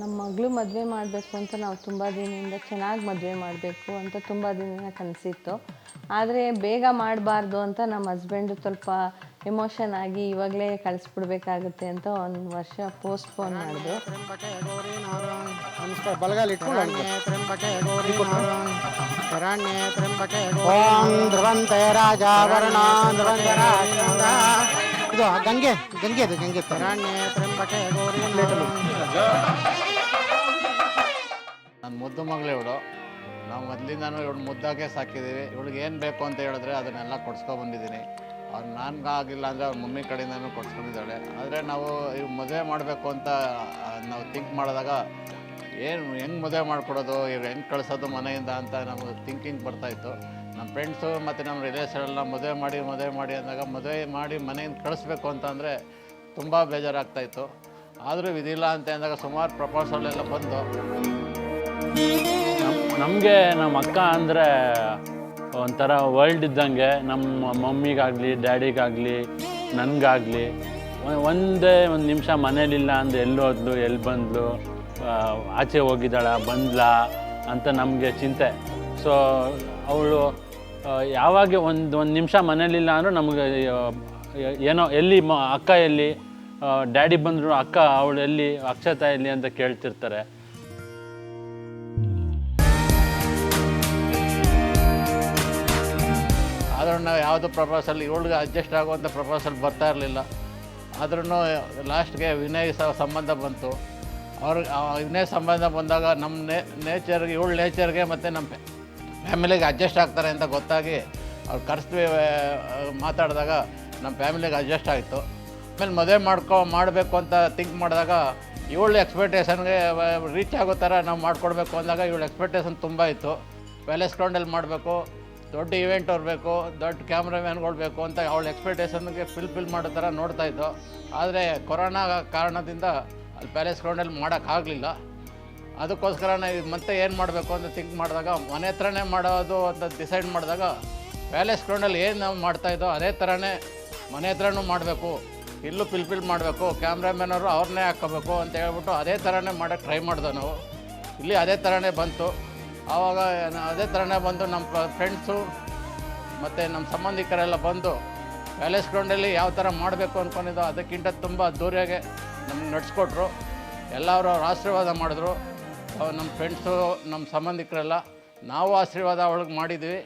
ನಮ್ಮ ಮಗಳು ಮದುವೆ ಮಾಡಬೇಕು ಅಂತ ನಾವು ತುಂಬ ದಿನದಿಂದ ಚೆನ್ನಾಗಿ ಮದುವೆ ಮಾಡಬೇಕು ಅಂತ ತುಂಬ ದಿನ ಕನಸಿತ್ತು. ಆದರೆ ಬೇಗ ಮಾಡಬಾರ್ದು ಅಂತ ನಮ್ಮ ಹಸ್ಬೆಂಡು ಸ್ವಲ್ಪ ಎಮೋಷನ್ ಆಗಿ ಇವಾಗಲೇ ಕಳಿಸ್ಬಿಡ್ಬೇಕಾಗುತ್ತೆ ಅಂತ ಒಂದು ವರ್ಷ ಪೋಸ್ಟ್ಪೋನ್ ಮಾಡಿದ್ರು. ಬಲಗಾಲ ಇಟ್ಕೊಂಡು ಓಂ ಧ್ರುವಂತೆ ರಾಜ ವರ್ಣ ಇದು ಗಂಗೆ ಗಂಗೆ ಅದು ಗಂಗೆ ನನ್ನ ಮುದ್ದು ಮಗಳು ಇವಳು. ನಾವು ಮೊದಲಿಂದನೂ ಇವಳು ಮುದ್ದಾಗೆ ಸಾಕಿದ್ದೀವಿ. ಇವಳಿಗೆ ಏನು ಬೇಕು ಅಂತ ಹೇಳಿದ್ರೆ ಅದನ್ನೆಲ್ಲ ಕೊಡ್ಸ್ಕೊಬಂದಿದ್ದೀನಿ. ಅವ್ರು ನನಗಾಗಿಲ್ಲ ಅಂದರೆ ಅವ್ರ ಮಮ್ಮಿ ಕಡೆಯಿಂದನೂ ಕೊಡ್ಸ್ಕೊಂಡಿದ್ದಾಳೆ. ಆದರೆ ನಾವು ಇವ್ ಮದುವೆ ಮಾಡಬೇಕು ಅಂತ ನಾವು ಥಿಂಕ್ ಮಾಡಿದಾಗ ಹೆಂಗೆ ಮದುವೆ ಮಾಡಿಕೊಡೋದು, ಇವ್ರು ಹೆಂಗೆ ಕಳಿಸೋದು ಮನೆಯಿಂದ ಅಂತ ನಮಗೆ ಥಿಂಕಿಂಗ್ ಬರ್ತಾಯಿತ್ತು. ನಮ್ಮ ಫ್ರೆಂಡ್ಸು ಮತ್ತು ನಮ್ಮ ರಿಲೇಷನ್ ಎಲ್ಲ ಮದುವೆ ಮಾಡಿ ಅಂದಾಗ ಮದುವೆ ಮಾಡಿ ಮನೆಯಿಂದ ಕಳಿಸ್ಬೇಕು ಅಂತಂದರೆ ತುಂಬ ಬೇಜಾರಾಗ್ತಾಯಿತ್ತು. ಆದರೂ ವಿಧಿಲ್ಲ ಅಂತ ಅಂದಾಗ ಸುಮಾರು ಪ್ರಪೋಸಲ್ ಎಲ್ಲ ಬಂದು ನಮಗೆ ನಮ್ಮ ಅಕ್ಕ ಅಂದರೆ ಒಂಥರ ವರ್ಲ್ಡ್ ಇದ್ದಂಗೆ. ನಮ್ಮ ಮಮ್ಮಿಗಾಗಲಿ ಡ್ಯಾಡಿಗಾಗಲಿ ನನಗಾಗಲಿ ಒಂದು ನಿಮಿಷ ಮನೇಲಿಲ್ಲ ಅಂದರೆ ಎಲ್ಲಿ ಹೋದ್ಲು, ಎಲ್ಲಿ ಬಂದಳು, ಆಚೆ ಹೋಗಿದ್ದಾಳ, ಬಂದ್ಲಾ ಅಂತ ನಮಗೆ ಚಿಂತೆ. ಸೊ ಅವಳು ಯಾವಾಗ ಒಂದು ನಿಮಿಷ ಮನೇಲಿಲ್ಲ ಅಂದರೂ ನಮಗೆ ಏನೋ ಎಲ್ಲಿ ಅಕ್ಕ ಎಲ್ಲಿ, ಡ್ಯಾಡಿ ಬಂದರು ಅಕ್ಕ ಅವಳು ಎಲ್ಲಿ, ಅಕ್ಷತಾ ಎಲ್ಲಿ ಅಂತ ಕೇಳ್ತಿರ್ತಾರೆ. ಆದ್ರೂ ನಾವು ಯಾವುದೋ ಪ್ರಪೋಸಲ್ ಇವಳಿಗೆ ಅಡ್ಜಸ್ಟ್ ಆಗುವಂಥ ಪ್ರಪೋಸಲ್ ಬರ್ತಾ ಇರಲಿಲ್ಲ. ಆದ್ರೂ ಲಾಸ್ಟ್ಗೆ ವಿನಯ್ ಸಂಬಂಧ ಬಂತು. ವಿನಯ್ ಸಂಬಂಧ ಬಂದಾಗ ನಮ್ಮ ನೇಚರ್ಗೆ ಇವಳ ನೇಚರ್ಗೆ ಮತ್ತು ನಮ್ಮ ಫ್ಯಾಮಿಲಿಗೆ ಅಡ್ಜಸ್ಟ್ ಆಗ್ತಾರೆ ಅಂತ ಗೊತ್ತಾಗಿ ಅವ್ರು ಕರೆಸ್ತೀವಿ ಮಾತಾಡಿದಾಗ ನಮ್ಮ ಫ್ಯಾಮಿಲಿಗೆ ಅಡ್ಜಸ್ಟ್ ಆಯಿತು. ಆಮೇಲೆ ಮದುವೆ ಮಾಡಬೇಕು ಅಂತ ಥಿಂಕ್ ಮಾಡಿದಾಗ ಇವಳ ಎಕ್ಸ್ಪೆಕ್ಟೇಷನ್ಗೆ ರೀಚ್ ಆಗೋ ಥರ ನಾವು ಮಾಡಿಕೊಡ್ಬೇಕು ಅಂದಾಗ ಇವಳ ಎಕ್ಸ್ಪೆಕ್ಟೇಷನ್ ತುಂಬ ಇತ್ತು. ಪ್ಯಾಲೇಸ್ ಗ್ರೌಂಡಲ್ಲಿ ಮಾಡಬೇಕು, ದೊಡ್ಡ ಇವೆಂಟ್ ಇರಬೇಕು, ದೊಡ್ಡ ಕ್ಯಾಮ್ರಾಮ್ಯಾನ್ಗಳು ಬೇಕು ಅಂತ ಅವಳ ಎಕ್ಸ್ಪೆಕ್ಟೇಷನ್ಗೆ ಫಿಲ್ ಮಾಡೋ ಥರ ನೋಡ್ತಾಯಿತ್ತು. ಆದರೆ ಕೊರೋನಾ ಕಾರಣದಿಂದ ಅಲ್ಲಿ ಪ್ಯಾಲೇಸ್ ಗ್ರೌಂಡಲ್ಲಿ ಮಾಡೋಕ್ಕಾಗಲಿಲ್ಲ. ಅದಕ್ಕೋಸ್ಕರ ಮತ್ತೆ ಏನು ಮಾಡಬೇಕು ಅಂತ ಥಿಂಕ್ ಮಾಡಿದಾಗ ಮನೆ ಹತ್ರನೇ ಮಾಡೋದು ಅಂತ ಡಿಸೈಡ್ ಮಾಡಿದಾಗ ಪ್ಯಾಲೇಸ್ ಗ್ರೌಂಡಲ್ಲಿ ಏನು ನಾವು ಮಾಡ್ತಾಯಿದ್ದೋ ಅದೇ ಥರನೇ ಮನೆ ಹತ್ರನೂ ಮಾಡಬೇಕು, ಇಲ್ಲೂ ಫಿಲ್ ಮಾಡಬೇಕು, ಕ್ಯಾಮ್ರಾಮ್ಯಾನವರು ಅವ್ರನ್ನೇ ಹಾಕ್ಕೋಬೇಕು ಅಂತ ಹೇಳ್ಬಿಟ್ಟು ಅದೇ ಥರನೇ ಮಾಡೋಕ್ಕೆ ಟ್ರೈ ಮಾಡಿದೆ ನಾವು. ಇಲ್ಲಿ ಅದೇ ಥರನೇ ಬಂತು. ಆವಾಗ ಅದೇ ಥರನೇ ಬಂದು ನಮ್ಮ ಫ್ರೆಂಡ್ಸು ಮತ್ತು ನಮ್ಮ ಸಂಬಂಧಿಕರೆಲ್ಲ ಬಂದು ಪ್ಯಾಲೇಸ್ ಗ್ರೌಂಡಲ್ಲಿ ಯಾವ ಥರ ಮಾಡಬೇಕು ಅಂದ್ಕೊಂಡಿದ್ದೋ ಅದಕ್ಕಿಂತ ತುಂಬ ಅದ್ದೂರಿಯಾಗೆ ನಮ್ಗೆ ನಡೆಸ್ಕೊಟ್ರು. ಎಲ್ಲರೂ ಅವ್ರ ಆಶೀರ್ವಾದ ಮಾಡಿದ್ರು. ನಮ್ಮ ಫ್ರೆಂಡ್ಸು ನಮ್ಮ ಸಂಬಂಧಿಕರೆಲ್ಲ ನಾವು ಆಶೀರ್ವಾದ ಅವಳಿಗೆ ಮಾಡಿದ್ವಿ.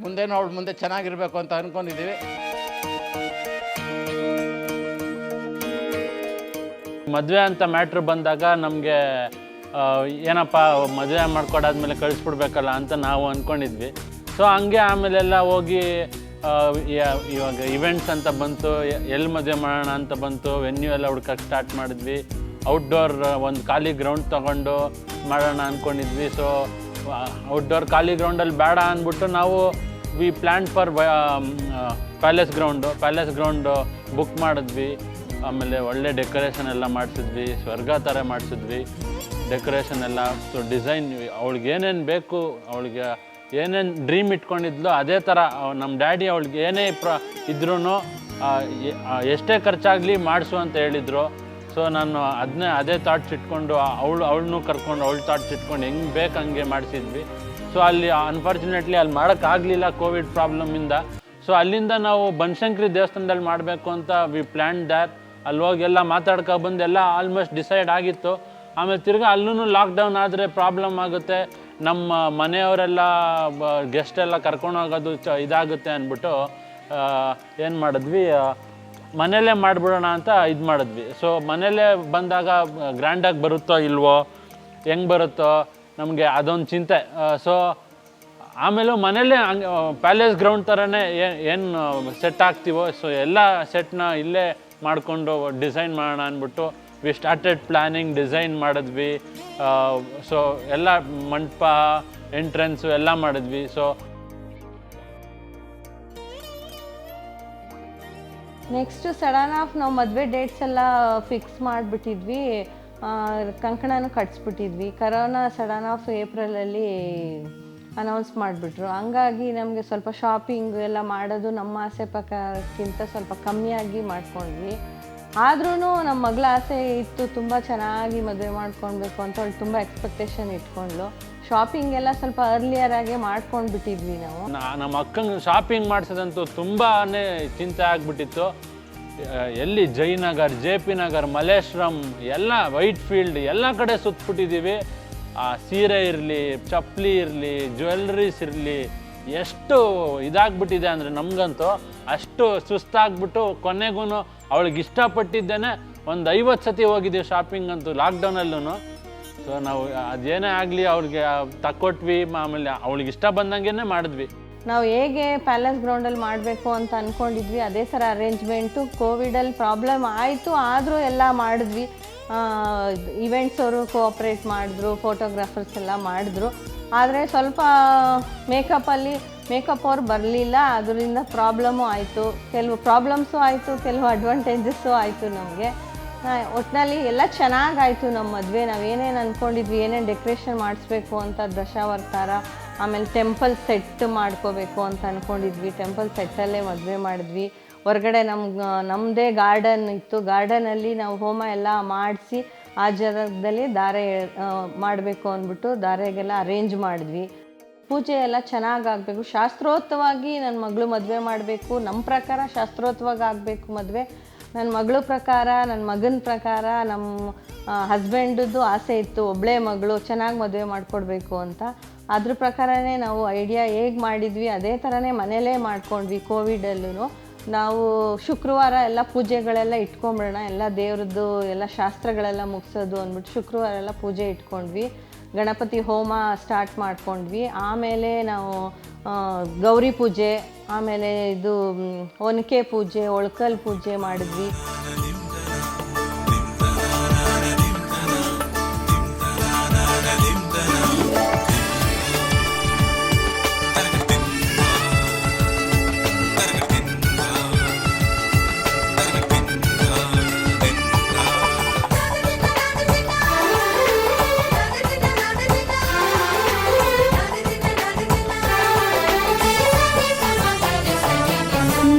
ಮುಂದೇನೂ ಅವಳು ಮುಂದೆ ಚೆನ್ನಾಗಿರಬೇಕು ಅಂತ ಅಂದ್ಕೊಂಡಿದ್ದೀವಿ. ಮದುವೆ ಅಂತ ಮ್ಯಾಟ್ರ್ ಬಂದಾಗ ನಮಗೆ ಏನಪ್ಪ ಮದುವೆ ಮಾಡ್ಕೊಡಾದ್ಮೇಲೆ ಕಳಿಸ್ಬಿಡ್ಬೇಕಲ್ಲ ಅಂತ ನಾವು ಅಂದ್ಕೊಂಡಿದ್ವಿ. ಸೊ ಹಂಗೆ ಆಮೇಲೆಲ್ಲ ಹೋಗಿ ಇವಾಗ ಇವೆಂಟ್ಸ್ ಅಂತ ಬಂತು, ಎಲ್ಲಿ ಮದುವೆ ಮಾಡೋಣ ಅಂತ ಬಂತು, ವೆನ್ಯೂ ಎಲ್ಲ ಹುಡ್ಕಕ್ಕೆ ಸ್ಟಾರ್ಟ್ ಮಾಡಿದ್ವಿ. ಔಟ್ಡೋರ್ ಒಂದು ಖಾಲಿ ಗ್ರೌಂಡ್ ತೊಗೊಂಡು ಮಾಡೋಣ ಅಂದ್ಕೊಂಡಿದ್ವಿ. ಸೊ ಔಟ್ಡೋರ್ ಖಾಲಿ ಗ್ರೌಂಡಲ್ಲಿ ಬೇಡ ಅಂದ್ಬಿಟ್ಟು ನಾವು V plan for palace ground book ಮಾಡಿದ್ವಿ. ಆಮೇಲೆ ಒಳ್ಳೆ ಡೆಕೋರೇಷನ್ ಎಲ್ಲ ಮಾಡಿಸಿದ್ವಿ, ಸ್ವರ್ಗ ಥರ ಮಾಡಿಸಿದ್ವಿ ಡೆಕೋರೇಷನ್ ಎಲ್ಲ. ಸೊ ಡಿಸೈನ್ ಅವಳಿಗೆ ಏನೇನು ಬೇಕು, ಅವಳಿಗೆ ಏನೇನು ಡ್ರೀಮ್ ಇಟ್ಕೊಂಡಿದ್ಲು ಅದೇ ಥರ ನಮ್ಮ ಡ್ಯಾಡಿ ಅವಳಿಗೆ ಏನೇ ಇದ್ರೂ ಎಷ್ಟೇ ಖರ್ಚಾಗಲಿ ಮಾಡಿಸು ಅಂತ ಹೇಳಿದರು. ಸೊ ನಾನು ಅದೇ ಥಾಟ್ಸ್ ಇಟ್ಕೊಂಡು ಅವಳನ್ನೂ ಕರ್ಕೊಂಡು ಅವಳ ಥಾಟ್ಸ್ ಇಟ್ಕೊಂಡು ಹೆಂಗೆ ಬೇಕು ಹಂಗೆ ಮಾಡಿಸಿದ್ವಿ. ಸೊ ಅಲ್ಲಿ ಅನ್ಫಾರ್ಚುನೇಟ್ಲಿ ಅಲ್ಲಿ ಮಾಡೋಕ್ಕಾಗಲಿಲ್ಲ ಕೋವಿಡ್ ಪ್ರಾಬ್ಲಮಿಂದ. ಸೊ ಅಲ್ಲಿಂದ ನಾವು ಬನಶಂಕರಿ ದೇವಸ್ಥಾನದಲ್ಲಿ ಮಾಡಬೇಕು ಅಂತ ವಿ ಪ್ಲ್ಯಾನ್ ದ್ಯಾಟ್. ಅಲ್ಲಿ ಹೋಗಿ ಎಲ್ಲ ಮಾತಾಡ್ಕೊಬಂದು ಎಲ್ಲ ಆಲ್ಮೋಸ್ಟ್ ಡಿಸೈಡ್ ಆಗಿತ್ತು. ಆಮೇಲೆ ತಿರ್ಗಿ ಅಲ್ಲೂ ಲಾಕ್ಡೌನ್ ಆದರೆ ಪ್ರಾಬ್ಲಮ್ ಆಗುತ್ತೆ, ನಮ್ಮ ಮನೆಯವರೆಲ್ಲ ಗೆಸ್ಟ್ ಎಲ್ಲ ಕರ್ಕೊಂಡು ಹೋಗೋದು ಇದಾಗುತ್ತೆ ಅಂದ್ಬಿಟ್ಟು ಏನು ಮಾಡಿದ್ವಿ, ಮನೆಯಲ್ಲೇ ಮಾಡಿಬಿಡೋಣ ಅಂತ ಇದು ಮಾಡಿದ್ವಿ. ಸೊ ಮನೆಯಲ್ಲೇ ಬಂದಾಗ ಗ್ರ್ಯಾಂಡಾಗಿ ಬರುತ್ತೋ ಇಲ್ವೋ, ಹೆಂಗೆ ಬರುತ್ತೋ ನಮಗೆ ಅದೊಂದು ಚಿಂತೆ. ಸೊ ಆಮೇಲೂ ಮನೆಯಲ್ಲೇ ಪ್ಯಾಲೇಸ್ ಗ್ರೌಂಡ್ ಥರನೇ ಏನು ಸೆಟ್ ಆಗ್ತೀವೋ ಸೊ ಎಲ್ಲ ಸೆಟ್ನ ಇಲ್ಲೇ ಮಾಡಿಕೊಂಡು ಡಿಸೈನ್ ಮಾಡೋಣ ಅಂದ್ಬಿಟ್ಟು ವಿ ಸ್ಟಾರ್ಟೆಡ್ ಪ್ಲ್ಯಾನಿಂಗ್, ಡಿಸೈನ್ ಮಾಡಿದ್ವಿ. ಸೊ ಎಲ್ಲ ಮಂಟಪ, ಎಂಟ್ರೆನ್ಸು ಎಲ್ಲ ಮಾಡಿದ್ವಿ. ಸೊ ನೆಕ್ಸ್ಟು ಸಡನ್ ಆಫ್ ನಾವು ಮದುವೆ ಡೇಟ್ಸ್ ಎಲ್ಲ ಫಿಕ್ಸ್ ಮಾಡಿಬಿಟ್ಟಿದ್ವಿ, ಕಂಕಣನೂ ಕಟ್ಸ್ಬಿಟ್ಟಿದ್ವಿ. ಕರೋನಾ ಸಡನ್ ಆಫ್ ಏಪ್ರಿಲಲ್ಲಿ ಅನೌನ್ಸ್ ಮಾಡಿಬಿಟ್ರು. ಹಂಗಾಗಿ ನಮಗೆ ಸ್ವಲ್ಪ ಶಾಪಿಂಗ್ ಎಲ್ಲ ಮಾಡೋದು ನಮ್ಮ ಆಸೆ ಪ್ರಕಾರಕ್ಕಿಂತ ಸ್ವಲ್ಪ ಕಮ್ಮಿಯಾಗಿ ಮಾಡ್ಕೊಂಡ್ವಿ. ಆದ್ರೂ ನಮ್ಮ ಮಗಳ ಆಸೆ ಇತ್ತು, ತುಂಬ ಚೆನ್ನಾಗಿ ಮದುವೆ ಮಾಡ್ಕೊಳ್ಬೇಕು ಅಂತ ಅವಳು ತುಂಬ ಎಕ್ಸ್ಪೆಕ್ಟೇಷನ್ ಇಟ್ಕೊಂಡ್ಳು. ಶಾಪಿಂಗ್ ಎಲ್ಲ ಸ್ವಲ್ಪ ಅರ್ಲಿಯರ್ ಆಗಿ ಮಾಡ್ಕೊಂಡು ಬಿಟ್ಟಿದ್ವಿ ನಾವು. ನಮ್ಮ ಅಕ್ಕಂಗೆ ಶಾಪಿಂಗ್ ಮಾಡಿಸೋದಂತೂ ತುಂಬಾ ಚಿಂತೆ ಆಗ್ಬಿಟ್ಟಿತ್ತು. ಎಲ್ಲಿ ಜಯನಗರ್, ಜೆ ಪಿ ನಗರ್, ಮಲ್ಲೇಶ್ವರಂ ಎಲ್ಲ ವೈಟ್ ಫೀಲ್ಡ್ ಎಲ್ಲ ಕಡೆ ಸುತ್ತಬಿಟ್ಟಿದ್ದೀವಿ. ಸೀರೆ ಇರಲಿ, ಚಪ್ಪಲಿ ಇರಲಿ, ಜ್ಯುವೆಲ್ರೀಸ್ ಇರಲಿ, ಎಷ್ಟು ಇದಾಗ್ಬಿಟ್ಟಿದೆ ಅಂದರೆ ನಮಗಂತೂ ಅಷ್ಟು ಸುಸ್ತಾಗ್ಬಿಟ್ಟು ಕೊನೆಗೂ ಅವಳಿಗೆ ಇಷ್ಟಪಟ್ಟಿದ್ದೇನೆ ಒಂದು 50 ಸತಿ ಹೋಗಿದ್ದೀವಿ ಶಾಪಿಂಗ್ ಅಂತೂ ಲಾಕ್ಡೌನಲ್ಲೂ. ಸೊ ನಾವು ಅದೇನೇ ಆಗಲಿ ಅವ್ರಿಗೆ ತಕ್ಕೊಟ್ವಿ, ಆಮೇಲೆ ಅವಳಿಗೆ ಇಷ್ಟ ಬಂದಂಗೆ ಮಾಡಿದ್ವಿ. ನಾವು ಹೇಗೆ ಪ್ಯಾಲೇಸ್ ಗ್ರೌಂಡಲ್ಲಿ ಮಾಡಬೇಕು ಅಂತ ಅಂದ್ಕೊಂಡಿದ್ವಿ ಅದೇ ಥರ ಅರೇಂಜ್ಮೆಂಟು. ಕೋವಿಡಲ್ಲಿ ಪ್ರಾಬ್ಲಮ್ ಆಯಿತು, ಆದರೂ ಎಲ್ಲ ಮಾಡಿದ್ವಿ. ಇವೆಂಟ್ಸ್ ಅವರು ಕೋಆಪ್ರೇಟ್ ಮಾಡಿದ್ರು, ಫೋಟೋಗ್ರಾಫರ್ಸ್ ಎಲ್ಲ ಮಾಡಿದ್ರು. ಆದರೆ ಸ್ವಲ್ಪ ಮೇಕಪ್ ಅವ್ರು ಬರಲಿಲ್ಲ, ಅದರಿಂದ ಪ್ರಾಬ್ಲಮ್ಮು ಆಯಿತು. ಕೆಲವು ಪ್ರಾಬ್ಲಮ್ಸು ಆಯಿತು, ಕೆಲವು ಅಡ್ವಾಂಟೇಜಸ್ಸು ಆಯಿತು ನಮಗೆ. ಒಟ್ಟಿನಲ್ಲಿ ಎಲ್ಲ ಚೆನ್ನಾಗಾಯಿತು ನಮ್ಮ ಮದುವೆ. ನಾವು ಏನೇನು ಅಂದ್ಕೊಂಡಿದ್ವಿ, ಏನೇನು ಡೆಕೋರೇಷನ್ ಮಾಡಿಸ್ಬೇಕು ಅಂತ ದಶಾವತಾರ, ಆಮೇಲೆ ಟೆಂಪಲ್ ಸೆಟ್ ಮಾಡ್ಕೋಬೇಕು ಅಂತ ಅಂದ್ಕೊಂಡಿದ್ವಿ. ಟೆಂಪಲ್ ಸೆಟ್ಟಲ್ಲೇ ಮದುವೆ ಮಾಡಿದ್ವಿ. ಹೊರಗಡೆ ನಮ್ಮದೇ ಗಾರ್ಡನ್ ಇತ್ತು, ಗಾರ್ಡನಲ್ಲಿ ನಾವು ಹೋಮ ಎಲ್ಲ ಮಾಡಿಸಿ ಆ ಜಾಗದಲ್ಲಿ ಧಾರೆ ಮಾಡಬೇಕು ಅಂದ್ಬಿಟ್ಟು ಧಾರೆಗೆಲ್ಲ ಅರೇಂಜ್ ಮಾಡಿದ್ವಿ. ಪೂಜೆ ಎಲ್ಲ ಚೆನ್ನಾಗಾಗಬೇಕು, ಶಾಸ್ತ್ರೋಕ್ತವಾಗಿ ನನ್ನ ಮಗಳು ಮದುವೆ ಮಾಡಬೇಕು. ನಮ್ಮ ಪ್ರಕಾರ ಶಾಸ್ತ್ರೋಕ್ತವಾಗಿ ಆಗಬೇಕು ಮದುವೆ. ನನ್ನ ಮಗಳ ಪ್ರಕಾರ, ನನ್ನ ಮಗನ ಪ್ರಕಾರ, ನಮ್ಮ ಹಸ್ಬೆಂಡದ್ದು ಆಸೆ ಇತ್ತು ಒಬ್ಬಳೇ ಮಗಳು ಚೆನ್ನಾಗಿ ಮದುವೆ ಮಾಡಿಕೊಡ್ಬೇಕು ಅಂತ. ಅದ್ರ ಪ್ರಕಾರನೇ ನಾವು ಐಡಿಯಾ ಹೇಗೆ ಮಾಡಿದ್ವಿ ಅದೇ ಥರನೇ ಮನೇಲೇ ಮಾಡ್ಕೊಂಡ್ವಿ. ಕೋವಿಡಲ್ಲೂ ನಾವು ಶುಕ್ರವಾರ ಎಲ್ಲ ಪೂಜೆಗಳೆಲ್ಲ ಇಟ್ಕೊಂಬಿಡೋಣ, ಎಲ್ಲ ದೇವ್ರದ್ದು ಎಲ್ಲ ಶಾಸ್ತ್ರಗಳೆಲ್ಲ ಮುಗಿಸೋದು ಅಂದ್ಬಿಟ್ಟು ಶುಕ್ರವಾರ ಎಲ್ಲ ಪೂಜೆ ಇಟ್ಕೊಂಡ್ವಿ. ಗಣಪತಿ ಹೋಮ ಸ್ಟಾರ್ಟ್ ಮಾಡ್ಕೊಂಡ್ವಿ. ಆಮೇಲೆ ನಾವು ಗೌರಿ ಪೂಜೆ, ಆಮೇಲೆ ಇದು ಒನಕೆ ಪೂಜೆ, ಒಳ್ಕಲ್ ಪೂಜೆ ಮಾಡಿದ್ವಿ.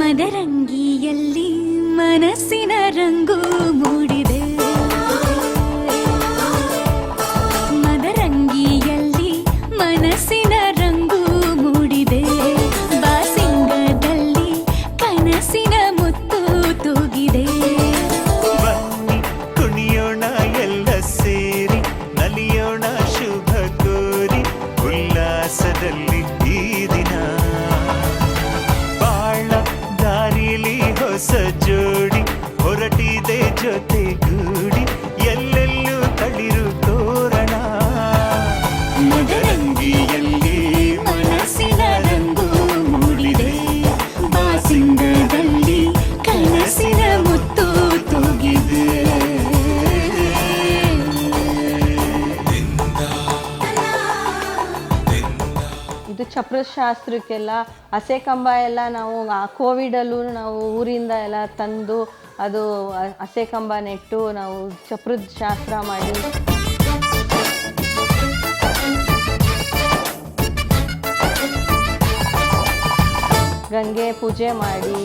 ಮದರಂಗಿಯಲ್ಲಿ ಮನಸ್ಸಿನ ರಂಗು ಮೂಡಿದೆ, ಮದರಂಗಿಯಲ್ಲಿ ಮನಸ್ಸಿನ ರಂಗು ಮೂಡಿದೆ, ಬಾಸಿಂಗದಲ್ಲಿ ಕನಸಿನ ಮುತ್ತು ತೂಗಿದೆ. ಬನ್ನಿ ಕುಣಿಯೋಣ ಎಲ್ಲ ಸೇರಿ, ನಲಿಯೋಣ ಶುಭ ಕೋರಿ, ಉಲ್ಲಾಸದಲ್ಲಿ ಈ ದಿನ ಹೊಸ ಜೋಡಿ ಹೊರಟಿದೆ ಜೊತೆಗೂಡಿ, ಎಲ್ಲೆಲ್ಲೂ ತಳಿರು ತೋರಣ. ಮದರಂಗಿಯಲ್ಲಿ ಮನಸ್ಸಿನ ರಂಗು ಮೂಡಿದೆ, ಬಾಸಿಂಗದಲ್ಲಿ ಕನಸಿನ ಮುತ್ತು ತೂಗಿದೆ. ಇದು ಚಪ್ರದ ಶಾಸ್ತ್ರಕ್ಕೆಲ್ಲ ಹಸೆ ಕಂಬ ಎಲ್ಲ ನಾವು ಕೋವಿಡಲ್ಲೂ ನಾವು ಊರಿಂದ ಎಲ್ಲ ತಂದು ಅದು ಹಸೆ ಕಂಬ ನೆಟ್ಟು ನಾವು ಚಪ್ರದ ಶಾಸ್ತ್ರ ಮಾಡಿ ಗಂಗೆ ಪೂಜೆ ಮಾಡಿ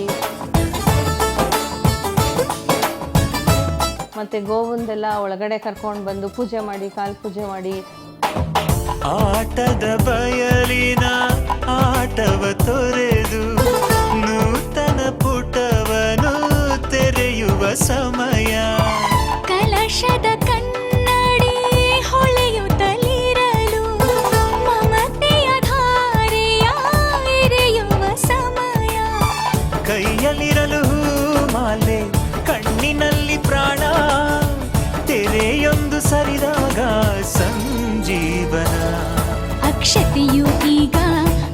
ಮತ್ತು ಗೋವಂದೆಲ್ಲ ಒಳಗಡೆ ಕರ್ಕೊಂಡು ಬಂದು ಪೂಜೆ ಮಾಡಿ, ಕಾಲು ಪೂಜೆ ಮಾಡಿ. ಆಟದ ಬಯಲಿನ ಆಟವ ತೊರೆದು ನೂತನ ಪುಟವನು ತೆರೆಯುವ ಸಮಯ. ಕಲಶದ ಕನ್ನಡಿ ಹೊಳೆಯುತ್ತಲಿರಲು ಮಮತೆಯ ಧಾರೆಯ ಎರೆಯುವ ಸಮಯ. ಕೈಯಲ್ಲಿರಲು ಮಾಲೆ, ಕಣ್ಣಿನಲ್ಲಿ ಪ್ರಾಣ, ತೆರೆಯೊಂದು ಸರಿದಾಗ ಸಂಜೀವನ. ಅಕ್ಷತೆಯು ಈಗ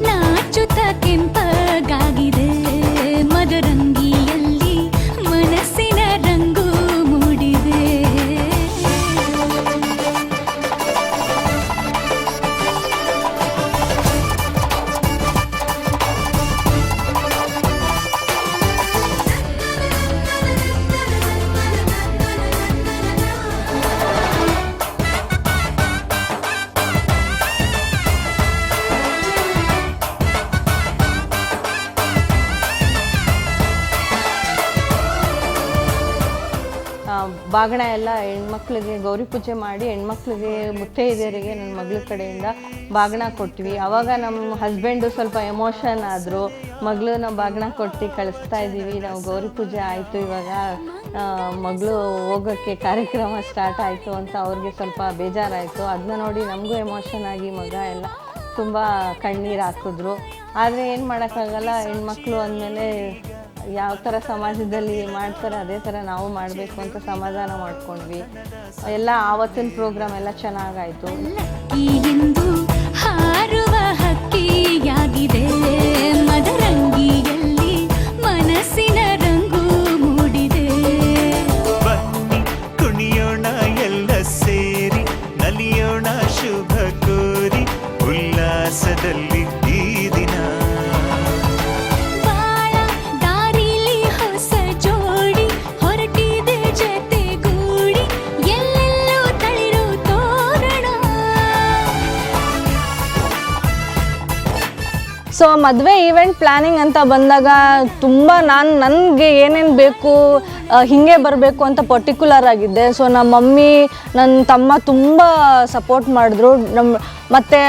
ನಾಚುತ್ತ ಕೆಂಪಗಾಗಿದೆ, ಮದರಂಗಿಯಲ್ಲಿ ಮನಸ್ಸಿನ ರಂಗು ಮೂಡಿದೆ. ಬಾಗಣ ಎಲ್ಲ ಹೆಣ್ಮಕ್ಳಿಗೆ ಗೌರಿ ಪೂಜೆ ಮಾಡಿ ಹೆಣ್ಮಕ್ಳಿಗೆ ಮುತ್ತೈದೆಯರಿಗೆ ನನ್ನ ಮಗಳ ಕಡೆಯಿಂದ ಬಾಗಣ ಕೊಟ್ವಿ. ಆವಾಗ ನಮ್ಮ ಹಸ್ಬೆಂಡು ಸ್ವಲ್ಪ ಎಮೋಷನ್ ಆದರು. ಮಗಳನ್ನ ಬಾಗಣ ಕೊಟ್ಟು ಕಳಿಸ್ತಾ ಇದ್ದೀವಿ, ನಾವು ಗೌರಿ ಪೂಜೆ ಆಯಿತು, ಇವಾಗ ಮಗಳು ಹೋಗೋಕ್ಕೆ ಕಾರ್ಯಕ್ರಮ ಸ್ಟಾರ್ಟ್ ಆಯಿತು ಅಂತ ಅವ್ರಿಗೆ ಸ್ವಲ್ಪ ಬೇಜಾರಾಯಿತು. ಅದನ್ನ ನೋಡಿ ನಮಗೂ ಎಮೋಷನ್ ಆಗಿ ಮಗ ಎಲ್ಲ ತುಂಬ ಕಣ್ಣೀರು ಹಾಕಿದ್ರು. ಆದರೆ ಏನು ಮಾಡೋಕ್ಕಾಗಲ್ಲ, ಹೆಣ್ಮಕ್ಳು ಅಂದಮೇಲೆ ಯಾವ ಥರ ಸಮಾಜದಲ್ಲಿ ಮಾಡ್ತಾರೆ ಅದೇ ಥರ ನಾವು ಮಾಡಬೇಕು ಅಂತ ಸಮಾಧಾನ ಮಾಡ್ಕೊಂಡ್ವಿ. ಎಲ್ಲ ಆವತ್ತಿನ ಪ್ರೋಗ್ರಾಮ್ ಎಲ್ಲ ಚೆನ್ನಾಗಾಯಿತು. ಎಂದು ಹಾರುವ ಹಕ್ಕಿಯಾಗಿದೆ ಮದರಂಗಿಯಲ್ಲಿ ಮನಸ್ಸಿನ ರಂಗು ಮೂಡಿದೆ. ಬನ್ನಿ ಕುಣಿಯೋಣ ಎಲ್ಲ ಸೇರಿ, ನಲಿಯೋಣ ಶುಭ ಕೋರಿ, ಉಲ್ಲಾಸದಲ್ಲಿ ಈ ದಿನ. ಸೊ ಮದುವೆ ಈವೆಂಟ್ ಪ್ಲ್ಯಾನಿಂಗ್ ಅಂತ ಬಂದಾಗ ತುಂಬ ನನಗೆ ಏನೇನು ಬೇಕು ಹೀಗೆ ಬರಬೇಕು ಅಂತ ಪರ್ಟಿಕ್ಯುಲರ್ ಆಗಿದ್ದೆ. ಸೊ ನಮ್ಮ ಮಮ್ಮಿ ನನ್ನ ತಮ್ಮ ತುಂಬ ಸಪೋರ್ಟ್ ಮಾಡಿದ್ರು. ಮತ್ತು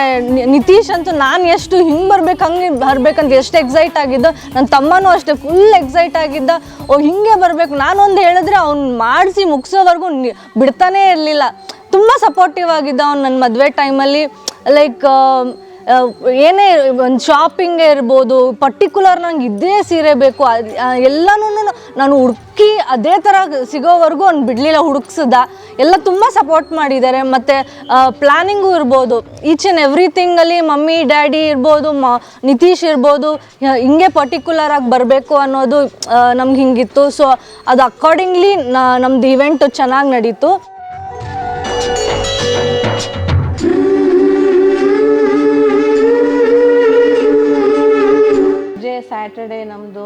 ನಿತೀಶ್ ಅಂತೂ ನಾನು ಎಷ್ಟು ಹಿಂಗೆ ಬರ್ಬೇಕು ಹಂಗೆ ಬರಬೇಕಂತ ಎಷ್ಟು ಎಕ್ಸೈಟ್ ಆಗಿದ್ದು, ನನ್ನ ತಮ್ಮನೂ ಅಷ್ಟೇ ಫುಲ್ ಎಕ್ಸೈಟ್ ಆಗಿದ್ದ. ಓ ಹಿಂಗೆ ಬರಬೇಕು, ನಾನೊಂದು ಹೇಳಿದ್ರೆ ಅವ್ನು ಮಾಡಿಸಿ ಮುಗಿಸೋವರೆಗೂ ಬಿಡ್ತಾನೇ ಇರಲಿಲ್ಲ. ತುಂಬ ಸಪೋರ್ಟಿವ್ ಆಗಿದ್ದ ಅವ್ನು ನನ್ನ ಮದುವೆ ಟೈಮಲ್ಲಿ. ಲೈಕ್ ಏನೇ ಒಂದು ಶಾಪಿಂಗೇ ಇರ್ಬೋದು, ಪರ್ಟಿಕ್ಯುಲರ್ ನಂಗೆ ಇದೇ ಸೀರೆ ಬೇಕು ಎಲ್ಲನೂ ನಾನು ಹುಡುಕಿ ಅದೇ ಥರ ಸಿಗೋವರೆಗೂ ಅವ್ನು ಬಿಡಲಿಲ್ಲ, ಹುಡುಕ್ಸಿದ. ಎಲ್ಲ ತುಂಬ ಸಪೋರ್ಟ್ ಮಾಡಿದ್ದಾರೆ. ಮತ್ತು ಪ್ಲ್ಯಾನಿಂಗು ಇರ್ಬೋದು, ಈಚ್ ಆ್ಯಂಡ್ ಎವ್ರಿಥಿಂಗಲ್ಲಿ ಮಮ್ಮಿ ಡ್ಯಾಡಿ ಇರ್ಬೋದು, ನಿತೀಶ್ ಇರ್ಬೋದು, ಹಿಂಗೆ ಪರ್ಟಿಕ್ಯುಲರಾಗಿ ಬರಬೇಕು ಅನ್ನೋದು ನಮ್ಗೆ ಹಿಂಗಿತ್ತು. ಸೊ ಅದು ಅಕಾರ್ಡಿಂಗ್ಲಿ ನಮ್ಮದು ಇವೆಂಟು ಚೆನ್ನಾಗಿ ನಡೀತು. ಸ್ಯಾಟರ್ಡೇ ನಮ್ಮದು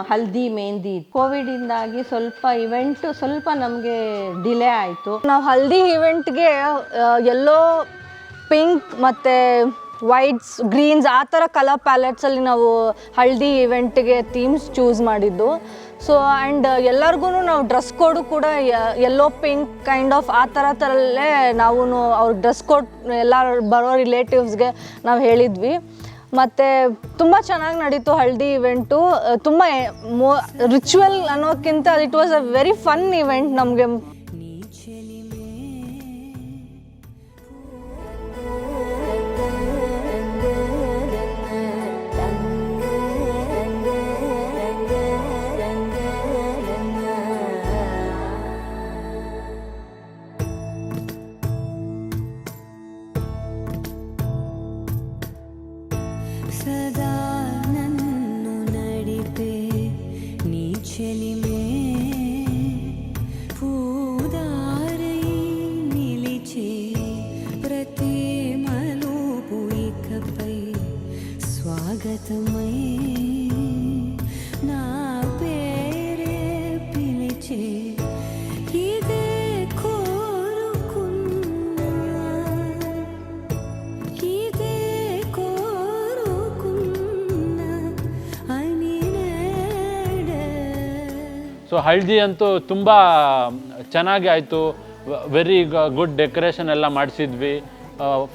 ಹಲ್ದಿ ಮೆಹಂದಿ. ಕೋವಿಡಿಂದಾಗಿ ಸ್ವಲ್ಪ ಇವೆಂಟು ಸ್ವಲ್ಪ ನಮಗೆ ಡಿಲೇ ಆಯಿತು. ನಾವು ಹಲ್ದಿ ಇವೆಂಟ್ಗೆ ಯೆಲ್ಲೋ, ಪಿಂಕ್ ಮತ್ತು ವೈಟ್ಸ್, ಗ್ರೀನ್ಸ್ ಆ ಥರ ಕಲರ್ ಪ್ಯಾಲೆಟ್ಸಲ್ಲಿ ನಾವು ಹಲ್ದಿ ಇವೆಂಟ್ಗೆ ಥೀಮ್ಸ್ ಚೂಸ್ ಮಾಡಿದ್ದು. ಸೊ ಆ್ಯಂಡ್ ಎಲ್ಲರಿಗೂ ನಾವು ಡ್ರೆಸ್ ಕೋಡು ಕೂಡ ಯೆಲ್ಲೋ ಪಿಂಕ್ ಕೈಂಡ್ ಆಫ್ ಆ ಥರಲ್ಲೇ ನಾವು ಅವ್ರ ಡ್ರೆಸ್ ಕೋಡ್ ಎಲ್ಲ ಬರೋ ರಿಲೇಟಿವ್ಸ್ಗೆ ನಾವು ಹೇಳಿದ್ವಿ. ಮತ್ತು ತುಂಬ ಚೆನ್ನಾಗಿ ನಡೀತು ಹಲ್ದಿ ಇವೆಂಟು. ತುಂಬ ರಿಚುವಲ್ ಅನ್ನೋಕ್ಕಿಂತ it was a very fun event ನಮಗೆ. ಸದಾ ನನ್ನು ನಡಿಪೆ ನೀ ಚೆಲಿಮೆ ಪೂದಾರೈ ನಿಲಿಚೆ ಪ್ರತಿ ಮಲೂಪು ಇಕಪೈ ಸ್ವಾಗತಮೈ నా పేరే పిలిచే ఇదే కోరుకున్నా ఇదే కోరుకున్నా అని నేడే. ಸೊ ಹಳದಿ ಅಂತೂ ತುಂಬ ಚೆನ್ನಾಗಿ ಆಯಿತು. ವೆರಿ ಗುಡ್ ಡೆಕೋರೇಷನ್ ಎಲ್ಲ ಮಾಡಿಸಿದ್ವಿ.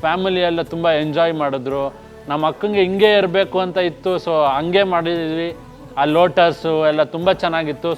ಫ್ಯಾಮಿಲಿ ಎಲ್ಲ ತುಂಬ ಎಂಜಾಯ್ ಮಾಡಿದ್ರು. ನಮ್ಮ ಅಕ್ಕಂಗೆ ಹಿಂಗೆ ಇರಬೇಕು ಅಂತ ಇತ್ತು, ಸೊ ಹಂಗೆ ಮಾಡಿದ್ವಿ. ಆ ಲೋಟಸ್ಸು ಎಲ್ಲ ತುಂಬ ಚೆನ್ನಾಗಿತ್ತು.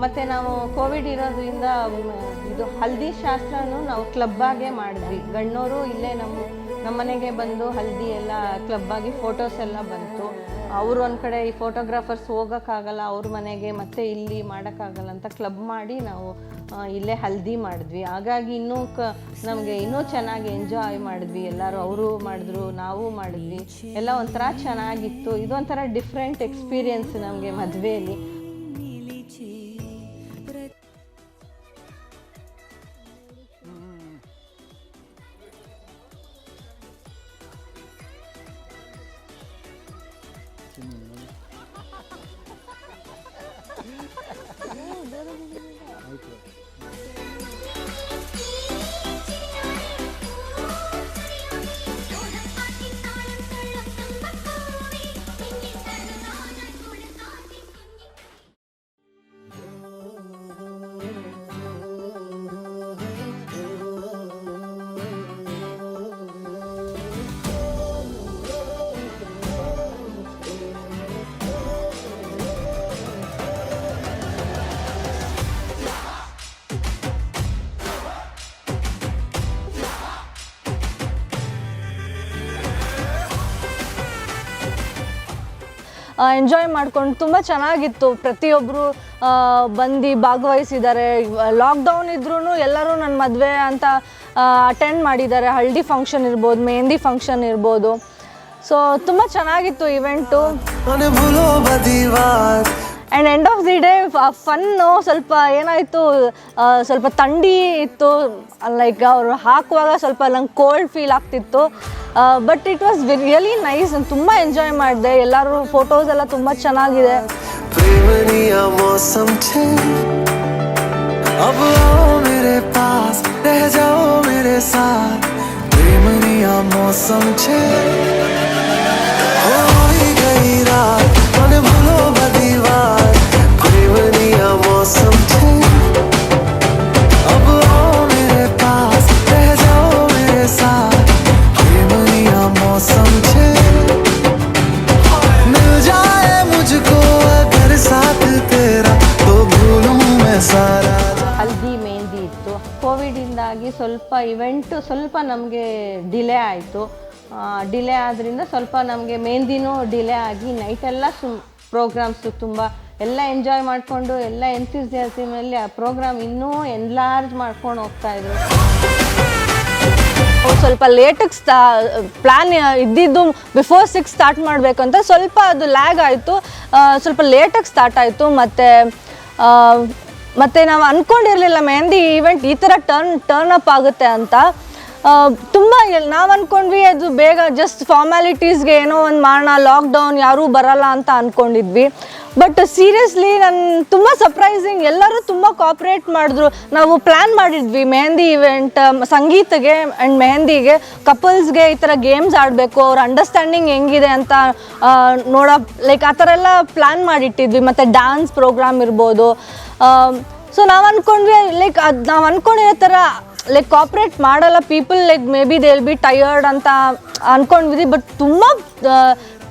ಮತ್ತು ನಾವು ಕೋವಿಡ್ ಇರೋದ್ರಿಂದ ಇದು ಹಲ್ದಿ ಶಾಸ್ತ್ರನೂ ನಾವು ಕ್ಲಬ್ಬಾಗೆ ಮಾಡಿದ್ವಿ. ಗಣ್ಣವರು ಇಲ್ಲೇ ನಮ್ಮ ಮನೆಗೆ ಬಂದು ಹಲ್ದಿ ಎಲ್ಲ ಕ್ಲಬ್ಬಾಗಿ ಫೋಟೋಸ್ ಎಲ್ಲ ಬಂತು. ಅವರು ಒಂದು ಕಡೆ ಈ ಫೋಟೋಗ್ರಾಫರ್ಸ್ ಹೋಗೋಕ್ಕಾಗಲ್ಲ ಅವ್ರ ಮನೆಗೆ, ಮತ್ತು ಇಲ್ಲಿ ಮಾಡೋಕ್ಕಾಗಲ್ಲ ಅಂತ ಕ್ಲಬ್ ಮಾಡಿ ನಾವು ಇಲ್ಲೇ ಹಲ್ದಿ ಮಾಡಿದ್ವಿ. ಹಾಗಾಗಿ ನಮಗೆ ಇನ್ನೂ ಚೆನ್ನಾಗಿ ಎಂಜಾಯ್ ಮಾಡಿದ್ವಿ ಎಲ್ಲರೂ. ಅವರು ಮಾಡಿದ್ರು, ನಾವು ಮಾಡಿದ್ವಿ, ಎಲ್ಲ ಒಂಥರ ಚೆನ್ನಾಗಿತ್ತು. ಇದೊಂಥರ ಡಿಫ್ರೆಂಟ್ ಎಕ್ಸ್ಪೀರಿಯೆನ್ಸ್ ನಮಗೆ ಮದುವೆಯಲ್ಲಿ. ಎಂಜಾಯ್ ಮಾಡ್ಕೊಂಡು ತುಂಬ ಚೆನ್ನಾಗಿತ್ತು. ಪ್ರತಿಯೊಬ್ಬರು ಬಂದು ಭಾಗವಹಿಸಿದ್ದಾರೆ. ಲಾಕ್ಡೌನ್ ಇದ್ರೂ ಎಲ್ಲರೂ ನನ್ನ ಮದುವೆ ಅಂತ ಅಟೆಂಡ್ ಮಾಡಿದ್ದಾರೆ. ಹಲ್ದಿ ಫಂಕ್ಷನ್ ಇರ್ಬೋದು, ಮೆಹಂದಿ ಫಂಕ್ಷನ್ ಇರ್ಬೋದು. ಸೊ ತುಂಬ ಚೆನ್ನಾಗಿತ್ತು event. And end of the day fun ಸ್ವಲ್ಪ ಏನಾಯಿತು, ಸ್ವಲ್ಪ ಥಂಡಿ ಇತ್ತು. ಲೈಕ್ ಅವರು ಹಾಕುವಾಗ ಸ್ವಲ್ಪ ನಂಗೆ ಕೋಲ್ಡ್ ಫೀಲ್ ಆಗ್ತಿತ್ತು. But it was really nice. ತುಂಬ ಎಂಜಾಯ್ ಮಾಡಿದೆ. ಎಲ್ಲರೂ ಫೋಟೋಸ್ ಎಲ್ಲ ತುಂಬ ಚೆನ್ನಾಗಿದೆ. ಹಲ್ದಿ ಮೆಹಂದಿ ಇತ್ತು. ಕೋವಿಡಿಂದಾಗಿ ಸ್ವಲ್ಪ ನಮಗೆ ಡಿಲೇ ಆಯಿತು. ಡಿಲೇ ಆದ್ದರಿಂದ ಸ್ವಲ್ಪ ನಮಗೆ ಮೆಹಂದಿನೂ ಡಿಲೇ ಆಗಿ ನೈಟೆಲ್ಲ ಪ್ರೋಗ್ರಾಮ್ಸು ತುಂಬ ಎಲ್ಲ ಎಂಜಾಯ್ ಮಾಡಿಕೊಂಡು ಎಲ್ಲ ಎಂಥೂಸಿಯಾಸಮಲ್ಲಿ ಆ ಪ್ರೋಗ್ರಾಮ್ ಇನ್ನೂ ಎನ್ಲಾರ್ಜ್ ಮಾಡ್ಕೊಂಡು ಹೋಗ್ತಾಯಿದ್ರು. ಸ್ವಲ್ಪ ಲೇಟಿಗೆ ಪ್ಲ್ಯಾನ್ ಇದ್ದಿದ್ದು ಬಿಫೋರ್ 6 ಸ್ಟಾರ್ಟ್ ಮಾಡಬೇಕಂತ ಸ್ವಲ್ಪ ಅದು ಲ್ಯಾಗ್ ಆಯಿತು. ಸ್ವಲ್ಪ ಲೇಟಾಗಿ ಸ್ಟಾರ್ಟ್ ಆಯಿತು. ಮತ್ತು ನಾವು ಅಂದ್ಕೊಂಡಿರಲಿಲ್ಲ ಮೆಹಂದಿ ಈವೆಂಟ್ ಈ ಥರ ಟರ್ನ್ ಅಪ್ ಆಗುತ್ತೆ ಅಂತ. ತುಂಬ ನಾವು ಅಂದ್ಕೊಂಡ್ವಿ ಅದು ಬೇಗ ಜಸ್ಟ್ ಫಾರ್ಮ್ಯಾಲಿಟೀಸ್ಗೆ ಏನೋ ಒಂದು ಮಾಡೋಣ, ಲಾಕ್ಡೌನ್ ಯಾರೂ ಬರಲ್ಲ ಅಂತ ಅಂದ್ಕೊಂಡಿದ್ವಿ. ಬಟ್ ಸೀರಿಯಸ್ಲಿ ತುಂಬ ಸರ್ಪ್ರೈಸಿಂಗ್. ಎಲ್ಲರೂ ತುಂಬ ಕೋಆಪ್ರೇಟ್ ಮಾಡಿದ್ರು. ನಾವು ಪ್ಲ್ಯಾನ್ ಮಾಡಿದ್ವಿ ಮೆಹಂದಿ ಇವೆಂಟ್, ಸಂಗೀತಗೆ ಆ್ಯಂಡ್ ಮೆಹಂದಿಗೆ ಕಪಲ್ಸ್ಗೆ ಈ ಥರ ಗೇಮ್ಸ್ ಆಡಬೇಕು, ಅವ್ರ ಅಂಡರ್ಸ್ಟ್ಯಾಂಡಿಂಗ್ ಹೆಂಗಿದೆ ಅಂತ ಲೈಕ್ ಆ ಥರ ಎಲ್ಲ ಪ್ಲ್ಯಾನ್ ಮಾಡಿಟ್ಟಿದ್ವಿ. ಮತ್ತು ಡ್ಯಾನ್ಸ್ ಪ್ರೋಗ್ರಾಮ್ ಇರ್ಬೋದು. ಸೊ ನಾವು ಅಂದ್ಕೊಂಡ್ವಿ ಲೈಕ್ ನಾವು ಅಂದ್ಕೊಂಡಿರೋ ಥರ ಲೈಕ್ ಕೋಆಪ್ರೇಟ್ ಮಾಡಲ್ಲ people, like may be they will be tired ಅಂತ ಅಂದ್ಕೊಂಡ್ವಿ. ಬಟ್ ತುಂಬ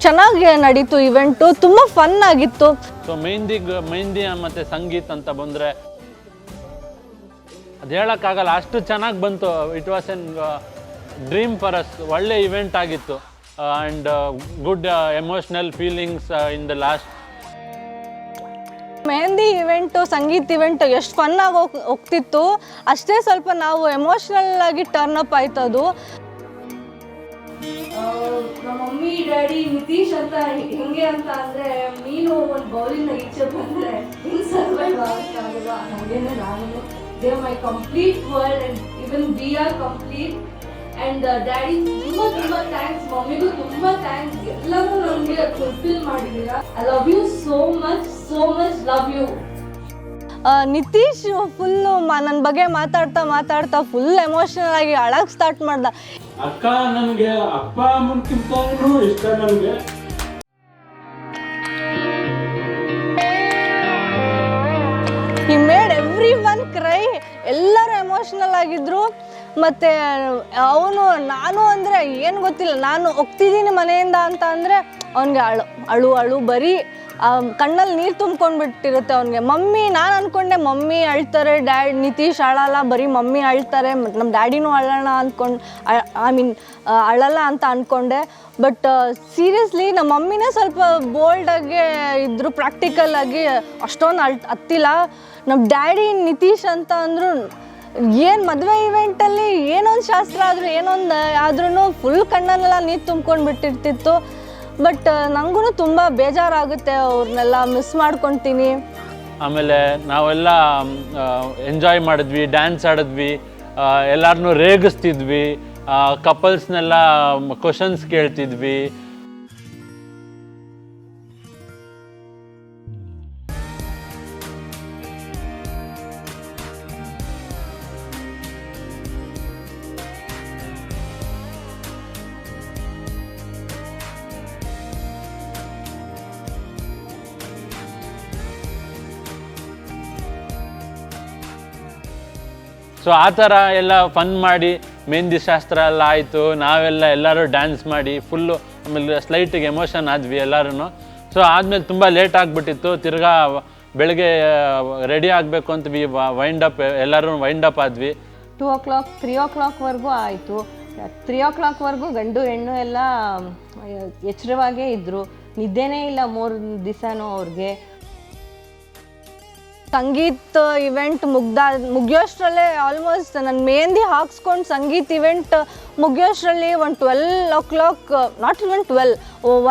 ಚೆನ್ನಾಗಿ ನಡೀತು ಇವೆಂಟು. ತುಂಬ ಫನ್ ಆಗಿತ್ತು. ಸೊ ಮೆಹಂದಿ ಮತ್ತು ಸಂಗೀತ ಅಂತ ಬಂದರೆ ಅದು ಹೇಳೋಕ್ಕಾಗಲ್ಲ, ಅಷ್ಟು ಚೆನ್ನಾಗಿ ಬಂತು. It was an dream for us. ಒಳ್ಳೆ ಇವೆಂಟ್ ಆಗಿತ್ತು and good emotional feelings in the last. Mehndi event, sangeet event ಎಷ್ಟು ಫನ್ನಾಗಿ ಹೋಗ್ತಿತ್ತು, ಅಷ್ಟೇ ಸ್ವಲ್ಪ ನಾವು ಎಮೋಷ್ನಲ್ ಆಗಿ ಟರ್ನ್ ಅಪ್ ಆಯ್ತು ಅದು. ನಮ್ಮ ಮಮ್ಮಿ ಡ್ಯಾಡಿ ನಿತೀಶ್ ಅಂತ ಹಿಂಗೆ ಅಂತ ಅಂದರೆ ಮೀನು ಒಂದು ಬೌಲಿಂದ ಈಚೆ ಬಂದರೆ ಹಿಂಗೆ ಸರ್ವೈವ್ ಆಗೋಕ್ಕಾಗಲ್ಲ. ಹಾಗೇನೆ ನಾನು they my complete world and even we are complete. And daddy ತುಂಬ ಥ್ಯಾಂಕ್ಸ್, ಮಮ್ಮಿಗೂ ತುಂಬ ಥ್ಯಾಂಕ್ಸ್. ಎಲ್ಲರೂ ನಮಗೆ ಫುಲ್ಫಿಲ್ ಮಾಡಿದ್ದೀರಾ. I love you so much love you. Nitish full ನನ್ನ ಬಗ್ಗೆ ಮಾತಾಡ್ತಾ ಫುಲ್ ಎಮೋಷನಲ್ ಆಗಿ ಅಳಕ್ಕೆ ಸ್ಟಾರ್ಟ್ ಮಾಡ್ದ. ಅಕ್ಕ ನನಗೆ ಅಪ್ಪ ಅಮ್ಮನ್ಕಿಂತ ಇಷ್ಟ ನನಗೆ. He made every one CRY. ಎಲ್ಲರೂ ಎಮೋಷ್ನಲ್ ಆಗಿದ್ರು. ಮತ್ತು ಅವನು ನಾನು ಅಂದರೆ ಏನು ಗೊತ್ತಿಲ್ಲ, ನಾನು ಹೋಗ್ತಿದ್ದೀನಿ ಮನೆಯಿಂದ ಅಂತ ಅಂದರೆ ಅವನಿಗೆ ಅಳು ಬರೀ ಕಣ್ಣಲ್ಲಿ ನೀರು ತುಂಬ್ಕೊಂಡ್ಬಿಟ್ಟಿರುತ್ತೆ ಅವನಿಗೆ. ಮಮ್ಮಿ ನಾನು ಅಂದ್ಕೊಂಡೆ ಮಮ್ಮಿ ಅಳ್ತಾರೆ, ನಿತೀಶ್ ಅಳಲ್ಲ, ಬರೀ ಮಮ್ಮಿ ಅಳ್ತಾರೆ, ನಮ್ಮ ಡ್ಯಾಡಿನೂ ಅಳ್ಳೋಣ ಅಂದ್ಕೊಂಡು ಅಳಲ್ಲ ಅಂತ ಅಂದ್ಕೊಂಡೆ. ಬಟ್ ಸೀರಿಯಸ್ಲಿ ನಮ್ಮ ಮಮ್ಮಿನೇ ಸ್ವಲ್ಪ ಬೋಲ್ಡಾಗಿ ಇದ್ದರು, ಪ್ರಾಕ್ಟಿಕಲಾಗಿ ಅಷ್ಟೊಂದು ಹತ್ತಿಲ್ಲ. ನಮ್ಮ ಡ್ಯಾಡಿ ನಿತೀಶ್ ಅಂತ ಅಂದರು ಏನು ಮದುವೆ ಇವೆಂಟಲ್ಲಿ ಏನೊಂದು ಶಾಸ್ತ್ರ ಆದರೂ ಏನೊಂದು ಆದ್ರೂ ಫುಲ್ ಕಣ್ಣನ್ನೆಲ್ಲ ನೀರು ತುಂಬ್ಕೊಂಡು ಬಿಟ್ಟಿರ್ತಿತ್ತು. ಬಟ್ ನನಗೂ ತುಂಬ ಬೇಜಾರಾಗುತ್ತೆ, ಅವ್ರನ್ನೆಲ್ಲ ಮಿಸ್ ಮಾಡ್ಕೊತೀನಿ. ಆಮೇಲೆ ನಾವೆಲ್ಲ ಎಂಜಾಯ್ ಮಾಡಿದ್ವಿ, ಡ್ಯಾನ್ಸ್ ಆಡಿದ್ವಿ, ಎಲ್ಲರನ್ನೂ ರೇಗಿಸ್ತಿದ್ವಿ, ಕಪಲ್ಸ್ನೆಲ್ಲ ಕ್ವಶನ್ಸ್ ಕೇಳ್ತಿದ್ವಿ. ಸೊ ಆ ಥರ ಎಲ್ಲ ಫನ್ ಮಾಡಿ ಮೆಹಂದಿ ಶಾಸ್ತ್ರ ಎಲ್ಲ ಆಯಿತು, ಎಲ್ಲರೂ ಡ್ಯಾನ್ಸ್ ಮಾಡಿ ಫುಲ್ಲು. ಆಮೇಲೆ ಸ್ಲೈಟಿಗೆ ಎಮೋಷನ್ ಆದ್ವಿ ಎಲ್ಲರೂ. ಸೊ ಆದಮೇಲೆ ತುಂಬ ಲೇಟ್ ಆಗಿಬಿಟ್ಟಿತ್ತು. ತಿರ್ಗಾ ಬೆಳಗ್ಗೆ ರೆಡಿ ಆಗಬೇಕು ಅಂತ ಎಲ್ಲರೂ ವೈಂಡ್ ಅಪ್ ಆದ್ವಿ. 2 o'clock 3 o'clockವರೆಗೂ ಆಯಿತು. 3 o'clockವರೆಗೂ ಗಂಡು ಹೆಣ್ಣು ಎಲ್ಲ ಎಚ್ಚರವಾಗೇ ಇದ್ದರು, ನಿದ್ದೆನೇ ಇಲ್ಲ 3 ದಿವಸನೂ ಅವ್ರಿಗೆ. ಸಂಗೀತ ಇವೆಂಟ್ ಮುಗಿಯೋಷ್ಟರಲ್ಲೇ ಆಲ್ಮೋಸ್ಟ್ ನನ್ನ ಮೆಹಂದಿ ಹಾಕ್ಸ್ಕೊಂಡು ಸಂಗೀತ ಇವೆಂಟ್ ಮುಗಿಯೋಷ್ಟರಲ್ಲಿ ಒಂದು 12 o'clock, ನಾಟ್ ಇವನ್ 12,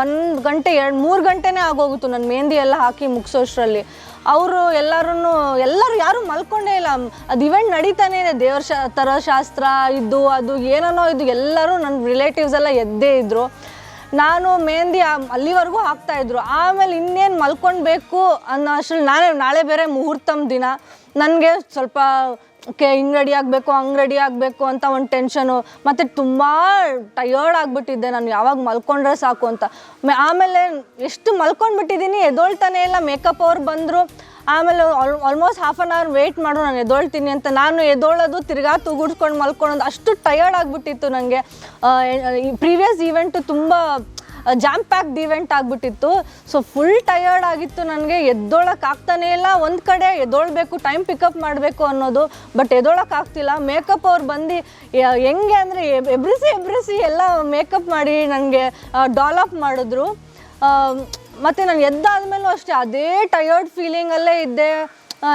1 ಗಂಟೆ 3 ಗಂಟೆನೇ ಆಗೋಗಿತ್ತು ನನ್ನ ಮೆಹಂದಿ ಎಲ್ಲ ಹಾಕಿ ಮುಗಿಸೋಷ್ಟರಲ್ಲಿ. ಅವರು ಎಲ್ಲರೂ ಯಾರೂ ಮಲ್ಕೊಂಡೇ ಇಲ್ಲ. ಅದು ಇವೆಂಟ್ ನಡೀತಾನೆ ಇದೆ, ದೇವ್ರ ಶಾಸ್ತ್ರ ಇದು ಅದು ಏನೇನೋ ಇದು, ಎಲ್ಲರೂ ನನ್ನ ರಿಲೇಟಿವ್ಸ್ ಎಲ್ಲ ಎದ್ದೇ ಇದ್ದರು. ನಾನು ಮೆಹಂದಿ ಅಲ್ಲಿವರೆಗೂ ಹಾಕ್ತಾಯಿದ್ರು. ಆಮೇಲೆ ಇನ್ನೇನು ಮಲ್ಕೊಳ್ಬೇಕು ಅನ್ನೋ ಅಷ್ಟರಲ್ಲಿ ನಾಳೆ ಬೇರೆ ಮುಹೂರ್ತಮ್ ದಿನ. ನನಗೆ ಸ್ವಲ್ಪ ಹಿಂಗೆ ರೆಡಿ ಆಗಬೇಕು ಹಂಗೆ ರೆಡಿ ಆಗಬೇಕು ಅಂತ ಒಂದು ಟೆನ್ಷನು, ಮತ್ತು ತುಂಬ ಟಯರ್ಡ್ ಆಗಿಬಿಟ್ಟಿದ್ದೆ ನಾನು, ಯಾವಾಗ ಮಲ್ಕೊಂಡ್ರೆ ಸಾಕು ಅಂತ. ಆಮೇಲೆ ಎಷ್ಟು ಮಲ್ಕೊಂಡ್ಬಿಟ್ಟಿದ್ದೀನಿ, ಎದ್ದೊಳ್ತಾನೆ ಇಲ್ಲ. ಮೇಕಪ್ ಅವ್ರು ಬಂದರು, ಆಮೇಲೆ almost half an hour wait ಮಾಡು ನಾನು ಎದ್ದೊಳ್ತೀನಿ ಅಂತ. ನಾನು ಎದ್ದೊಳ್ಳೋದು ತಿರ್ಗಾ ತೂಗುಡ್ಸ್ಕೊಂಡು ಮಲ್ಕೊಳ್ಳೋದು, ಅಷ್ಟು ಟಯರ್ಡ್ ಆಗಿಬಿಟ್ಟಿತ್ತು ನನಗೆ. ಪ್ರೀವಿಯಸ್ ಈವೆಂಟು ತುಂಬ ಜಾಮ್ ಪ್ಯಾಕ್ಡ್ ಈವೆಂಟ್ ಆಗಿಬಿಟ್ಟಿತ್ತು. ಸೊ ಫುಲ್ ಟಯರ್ಡ್ ಆಗಿತ್ತು ನನಗೆ, ಎದ್ದೊಳಕ್ಕಾಗ್ತಾನೇ ಇಲ್ಲ. ಒಂದು ಕಡೆ ಎದ್ದೊಳ್ಬೇಕು, ಟೈಮ್ ಪಿಕಪ್ ಮಾಡಬೇಕು ಅನ್ನೋದು, ಬಟ್ ಎದ್ದೊಳಕ್ಕಾಗ್ತಿಲ್ಲ. ಮೇಕಪ್ ಅವ್ರು ಬಂದು ಹೆಂಗೆ ಅಂದರೆ ಎಬ್ರಿಸಿ ಎಲ್ಲ ಮೇಕಪ್ ಮಾಡಿ ನನಗೆ ಡಾಲಪ್ ಮಾಡಿದ್ರು. ಮತ್ತು ನಾನು ಎದ್ದಾದ್ಮೇಲೂ ಅಷ್ಟೇ ಅದೇ ಟಯರ್ಡ್ ಫೀಲಿಂಗಲ್ಲೇ ಇದ್ದೆ.